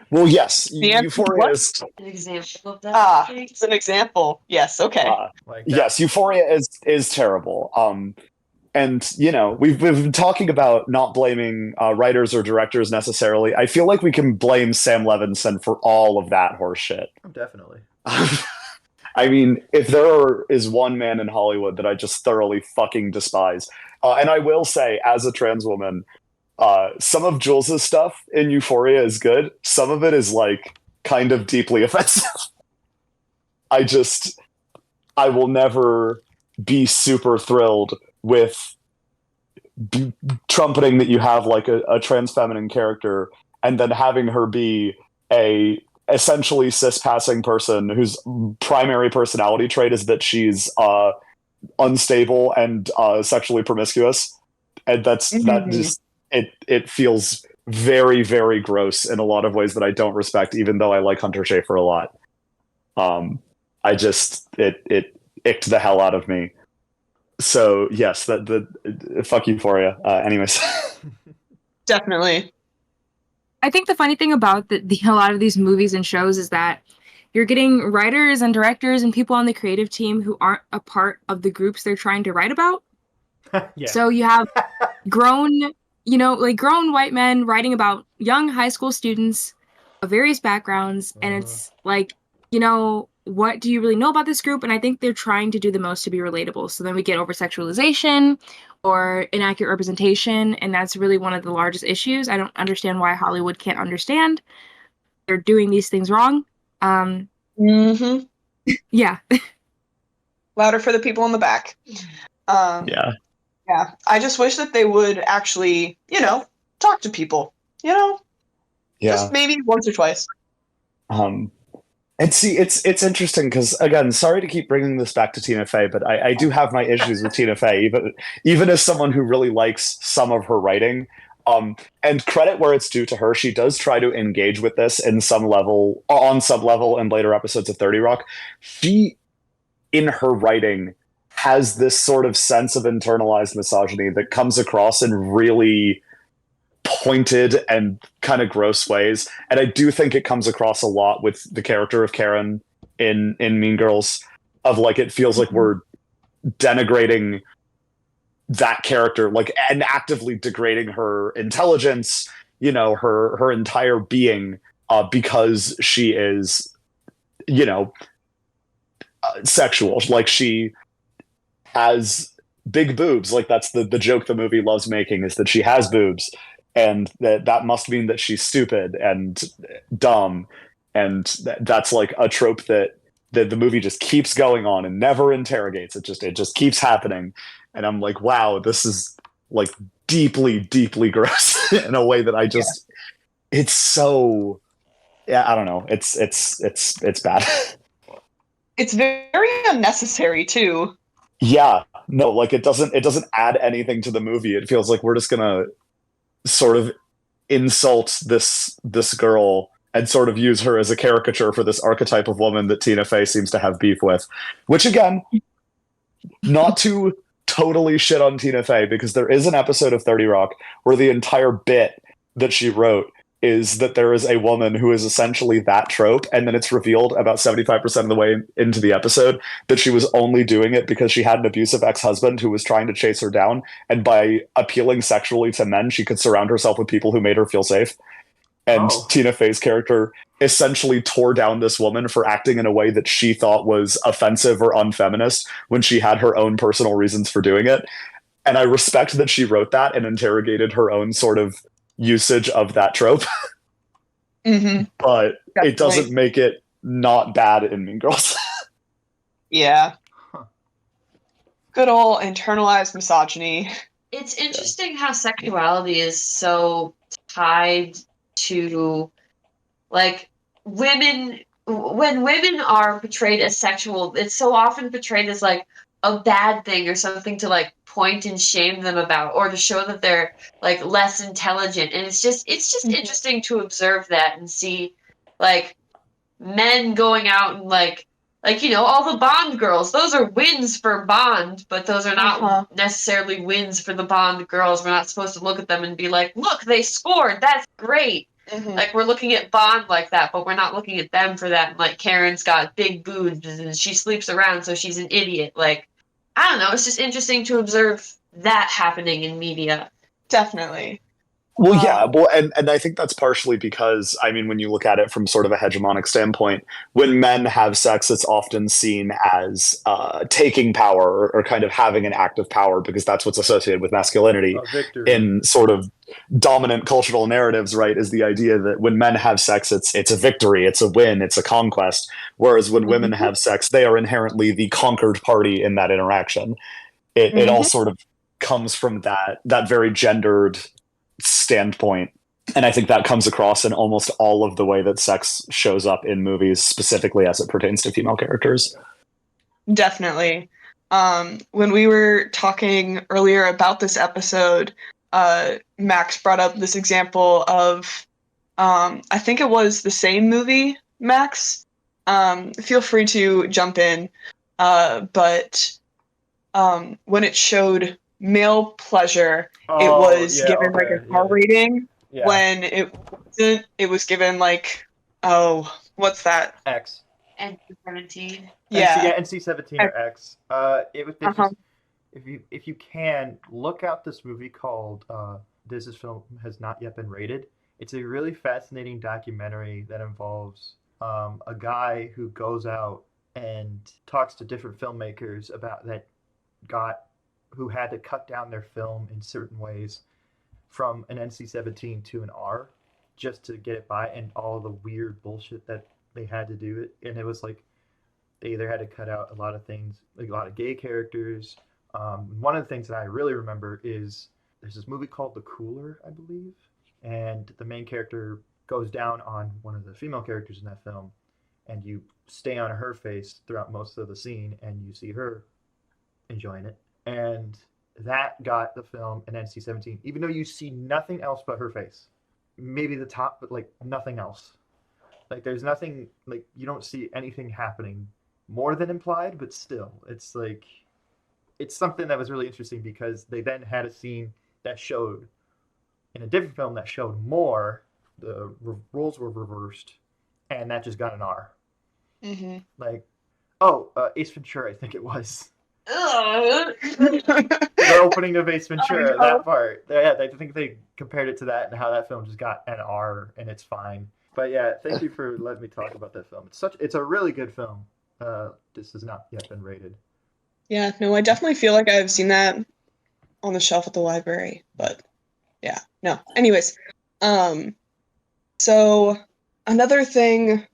S4: Well, yes,
S1: The answer
S4: Euphoria is.
S2: An example of that.
S1: It's an example. Yes, okay.
S4: Yes, Euphoria is terrible. And you know, we've been talking about not blaming writers or directors necessarily. I feel like we can blame Sam Levinson for all of that horse shit.
S5: Oh, definitely.
S4: I mean, if there is one man in Hollywood that I just thoroughly fucking despise, and I will say, as a trans woman, some of Jules's stuff in Euphoria is good. Some of it is like kind of deeply offensive. I will never be super thrilled with trumpeting that you have like a trans feminine character and then having her be a essentially cis-passing person whose primary personality trait is that she's unstable and sexually promiscuous, and that just it feels very, very gross in a lot of ways that I don't respect, even though I like Hunter Schafer a lot. It icked the hell out of me. So yes, the fuck Euphoria. Anyways,
S1: Definitely.
S3: I think the funny thing about a lot of these movies and shows is that you're getting writers and directors and people on the creative team who aren't a part of the groups they're trying to write about. So you have grown white men writing about young high school students of various backgrounds, and it's like, what do you really know about this group? And I think they're trying to do the most to be relatable. So then we get over-sexualization or inaccurate representation, and that's really one of the largest issues. I don't understand why Hollywood can't understand they're doing these things wrong. Yeah.
S1: Louder for the people in the back.
S4: yeah.
S1: I just wish that they would actually, talk to people. Just maybe once or twice.
S4: And see, it's interesting because, again, sorry to keep bringing this back to Tina Fey, but I do have my issues with Tina Fey, even as someone who really likes some of her writing. And credit where it's due to her, she does try to engage with this on some level in later episodes of 30 Rock. She, in her writing, has this sort of sense of internalized misogyny that comes across in really pointed and kind of gross ways, and I do think it comes across a lot with the character of Karen in Mean Girls, of like, it feels like we're denigrating that character, like, and actively degrading her intelligence, her entire being, because she is sexual. Like, she has big boobs, like that's the joke the movie loves making, is that she has boobs, and that must mean that she's stupid and dumb, and that's like a trope that the movie just keeps going on and never interrogates. It just keeps happening, and I'm like, wow, this is like deeply, deeply gross in a way that it's so, I don't know, it's bad.
S1: It's very unnecessary too.
S4: Yeah, no, like it doesn't add anything to the movie. It feels like we're just gonna sort of insult this girl and sort of use her as a caricature for this archetype of woman that Tina Fey seems to have beef with. Which, again, not to totally shit on Tina Fey because there is an episode of 30 Rock where the entire bit that she wrote is that there is a woman who is essentially that trope, and then it's revealed about 75% of the way into the episode that she was only doing it because she had an abusive ex-husband who was trying to chase her down, and by appealing sexually to men, she could surround herself with people who made her feel safe. And Tina Fey's character essentially tore down this woman for acting in a way that she thought was offensive or unfeminist when she had her own personal reasons for doing it. And I respect that she wrote that and interrogated her own sort of usage of that trope.
S1: Mm-hmm.
S4: But
S1: Definitely.
S4: It doesn't make it not bad in Mean Girls.
S1: Yeah. Good old internalized misogyny.
S2: It's interesting how sexuality is so tied to, like, women. When women are portrayed as sexual, it's so often portrayed as like a bad thing or something to like point and shame them about, or to show that they're like less intelligent. And it's just interesting to observe that and see like men going out and like all the Bond girls, those are wins for Bond, but those are not necessarily wins for the Bond girls. We're not supposed to look at them and be like, look, they scored, that's great. Like, we're looking at Bond like that, but we're not looking at them for that. Like, Karen's got big boobs and she sleeps around, so she's an idiot. Like, I don't know, it's just interesting to observe that happening in media.
S1: Definitely.
S4: Well, yeah, and I think that's partially because, I mean, when you look at it from sort of a hegemonic standpoint, when men have sex, it's often seen as taking power or kind of having an act of power, because that's what's associated with masculinity in sort of dominant cultural narratives, right? Is the idea that when men have sex, it's a victory, it's a win, it's a conquest. Whereas when women have sex, they are inherently the conquered party in that interaction. It all sort of comes from that very gendered standpoint, and I think that comes across in almost all of the way that sex shows up in movies, specifically as it pertains to female characters.
S1: Definitely. When we were talking earlier about this episode, Max brought up this example of I think it was the same movie, Max. Feel free to jump in, but when it showed male pleasure, it was given like a R rating. When it wasn't, it was given like, what's that?
S5: X.
S2: NC-17.
S1: Yeah.
S5: NC-17 or X. It was if you can look out this movie called This Film Has Not Yet Been Rated. It's a really fascinating documentary that involves a guy who goes out and talks to different filmmakers about who had to cut down their film in certain ways from an NC-17 to an R just to get it by, and all the weird bullshit that they had to do it. And it was like they either had to cut out a lot of things, like a lot of gay characters. One of the things that I really remember is there's this movie called The Cooler, I believe, and the main character goes down on one of the female characters in that film, and you stay on her face throughout most of the scene, and you see her enjoying it. And that got the film an NC-17, even though you see nothing else but her face. Maybe the top, but like nothing else. Like there's nothing, like you don't see anything happening more than implied, but still, it's like, it's something that was really interesting because they then had a scene that showed, in a different film that showed more, the roles were reversed, and that just got an R. Like, Ace Ventura, I think it was. The opening of Ace Ventura, that part. Yeah, I think they compared it to that and how that film just got an R, and it's fine. But yeah, thank you for letting me talk about that film. It's a really good film. This has not yet been rated.
S1: Yeah, no, I definitely feel like I've seen that on the shelf at the library, but yeah, no. Anyways, so another thing,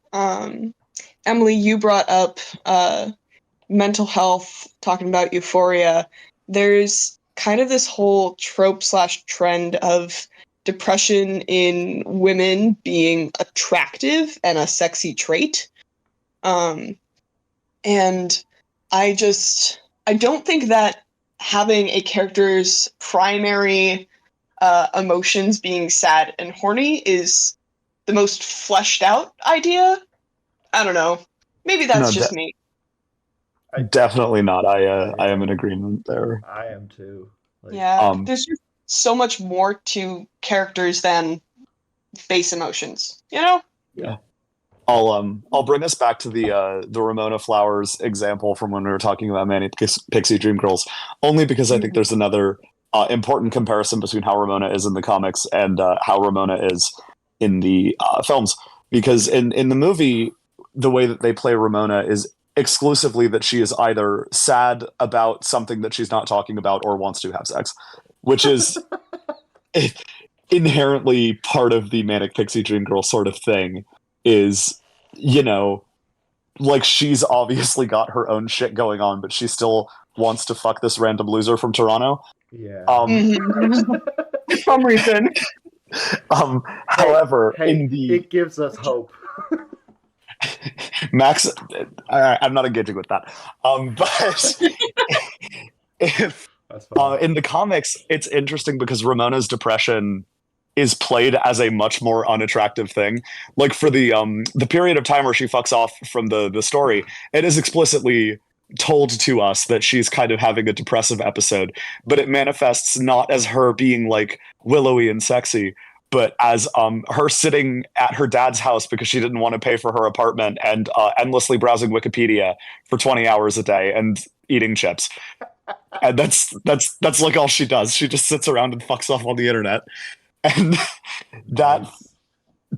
S1: Emily, you brought up mental health, talking about Euphoria. There's kind of this whole trope/trend of depression in women being attractive and a sexy trait. And I don't think that having a character's primary emotions being sad and horny is the most fleshed out idea. I don't know. Maybe that's just me.
S4: Definitely not. I am in agreement there.
S5: I am too. Like,
S1: Yeah, there's just so much more to characters than base emotions. You know?
S4: Yeah. I'll bring us back to the Ramona Flowers example from when we were talking about Manic Pixie Dream Girls, only because I think there's another important comparison between how Ramona is in the comics and how Ramona is in the films. Because in the movie, the way that they play Ramona is exclusively that she is either sad about something that she's not talking about or wants to have sex, which is inherently part of the Manic Pixie Dream Girl sort of thing. Is, you know, like she's obviously got her own shit going on, but she still wants to fuck this random loser from Toronto.
S5: yeah.
S1: For some reason.
S4: However,
S5: it gives us hope.
S4: Max, I'm not engaging with that. But if in the comics, it's interesting because Ramona's depression is played as a much more unattractive thing. Like for the period of time where she fucks off from the story, it is explicitly told to us that she's kind of having a depressive episode, but it manifests not as her being like willowy and sexy, but as her sitting at her dad's house because she didn't want to pay for her apartment and endlessly browsing Wikipedia for 20 hours a day and eating chips. And that's like all she does. She just sits around and fucks off on the internet. And that,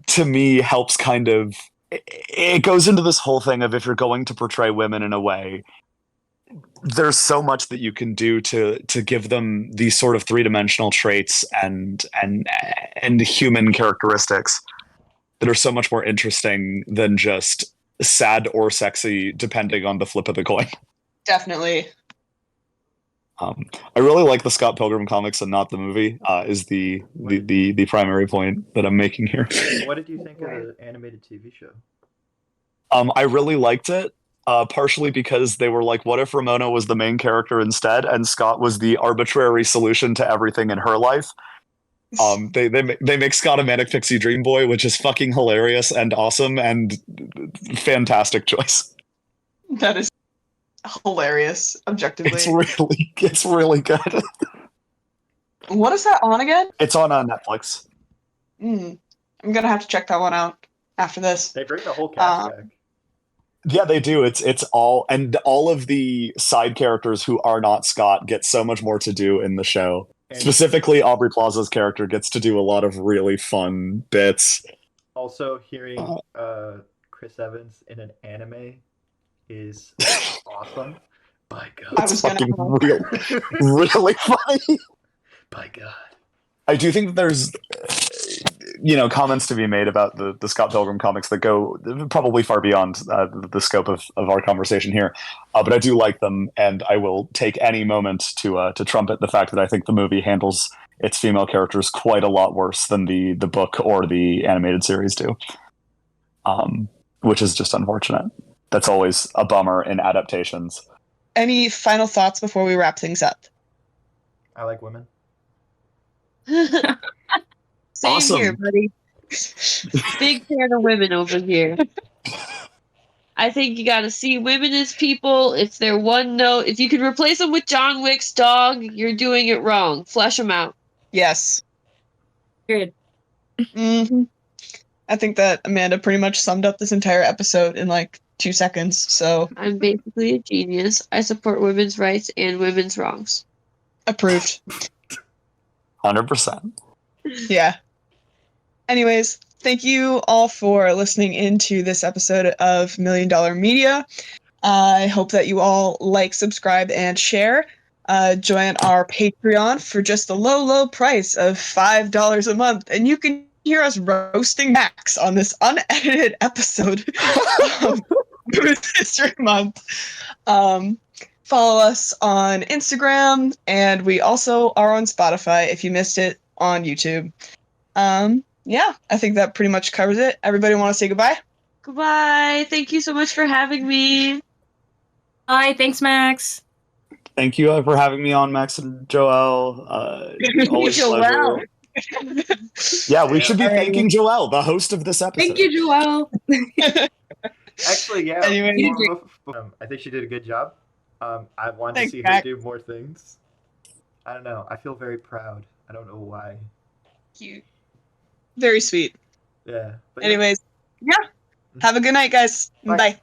S4: to me, helps kind of... It goes into this whole thing of if you're going to portray women in a way, there's so much that you can do to give them these sort of three-dimensional traits and human characteristics that are so much more interesting than just sad or sexy, depending on the flip of the coin.
S1: Definitely.
S4: I really like the Scott Pilgrim comics and not the movie, is the primary point that I'm making here.
S5: What did you think of the animated TV show?
S4: I really liked it, partially because they were like, what if Ramona was the main character instead, and Scott was the arbitrary solution to everything in her life? They make Scott a Manic Pixie Dream Boy, which is fucking hilarious and awesome and fantastic choice.
S1: That is hilarious, objectively.
S4: It's really good.
S1: What is that on again?
S4: It's on Netflix.
S1: I'm gonna have to check that one out after this.
S5: They bring the whole cast back.
S4: Yeah, they do. It's all of the side characters who are not Scott get so much more to do in the show. And specifically, Aubrey Plaza's character gets to do a lot of really fun bits.
S5: Also, hearing Chris Evans in an anime is awesome. By God,
S4: it's fucking really funny. By God, I do think that there's comments to be made about the Scott Pilgrim comics that go probably far beyond the scope of our conversation here, but I do like them, and I will take any moment to trumpet the fact that I think the movie handles its female characters quite a lot worse than the book or the animated series do, which is just unfortunate. That's always a bummer in adaptations.
S1: Any final thoughts before we wrap things up?
S5: I like women.
S2: Same
S4: Awesome.
S2: here, buddy. Big fan of women over here. I think you gotta see women as people. If they're one note, if you can replace them with John Wick's dog, you're doing it wrong. Flesh them out.
S1: Yes.
S3: Period.
S1: Mm-hmm. I think that Amanda pretty much summed up this entire episode in like 2 seconds, so...
S2: I'm basically a genius. I support women's rights and women's wrongs.
S1: Approved.
S4: 100%.
S1: Yeah. Anyways, thank you all for listening into this episode of $1 Million Media. I hope that you all like, subscribe, and share. Join our Patreon for just the low price of $5 a month, and you can hear us roasting Max on this unedited episode of Booth History Month. Follow us on Instagram, and we also are on Spotify if you missed it on YouTube. Yeah, I think that pretty much covers it. Everybody want to say goodbye?
S2: Goodbye. Thank you so much for having me.
S3: Hi, thanks, Max.
S4: Thank you for having me on, Max and Joelle. Always
S2: Joelle.
S4: Yeah, we should be thanking Joelle, the host of this episode.
S3: Thank you, Joelle.
S5: Actually, yeah.
S1: Anyway.
S5: I think she did a good job. I wanted
S1: Thanks,
S5: to see her
S1: Mac.
S5: do more things. I don't know. I feel very proud. I don't know why.
S1: Cute. Very sweet.
S5: Yeah. But
S1: Anyways, yeah. Have a good night, guys.
S5: Bye.
S1: Bye.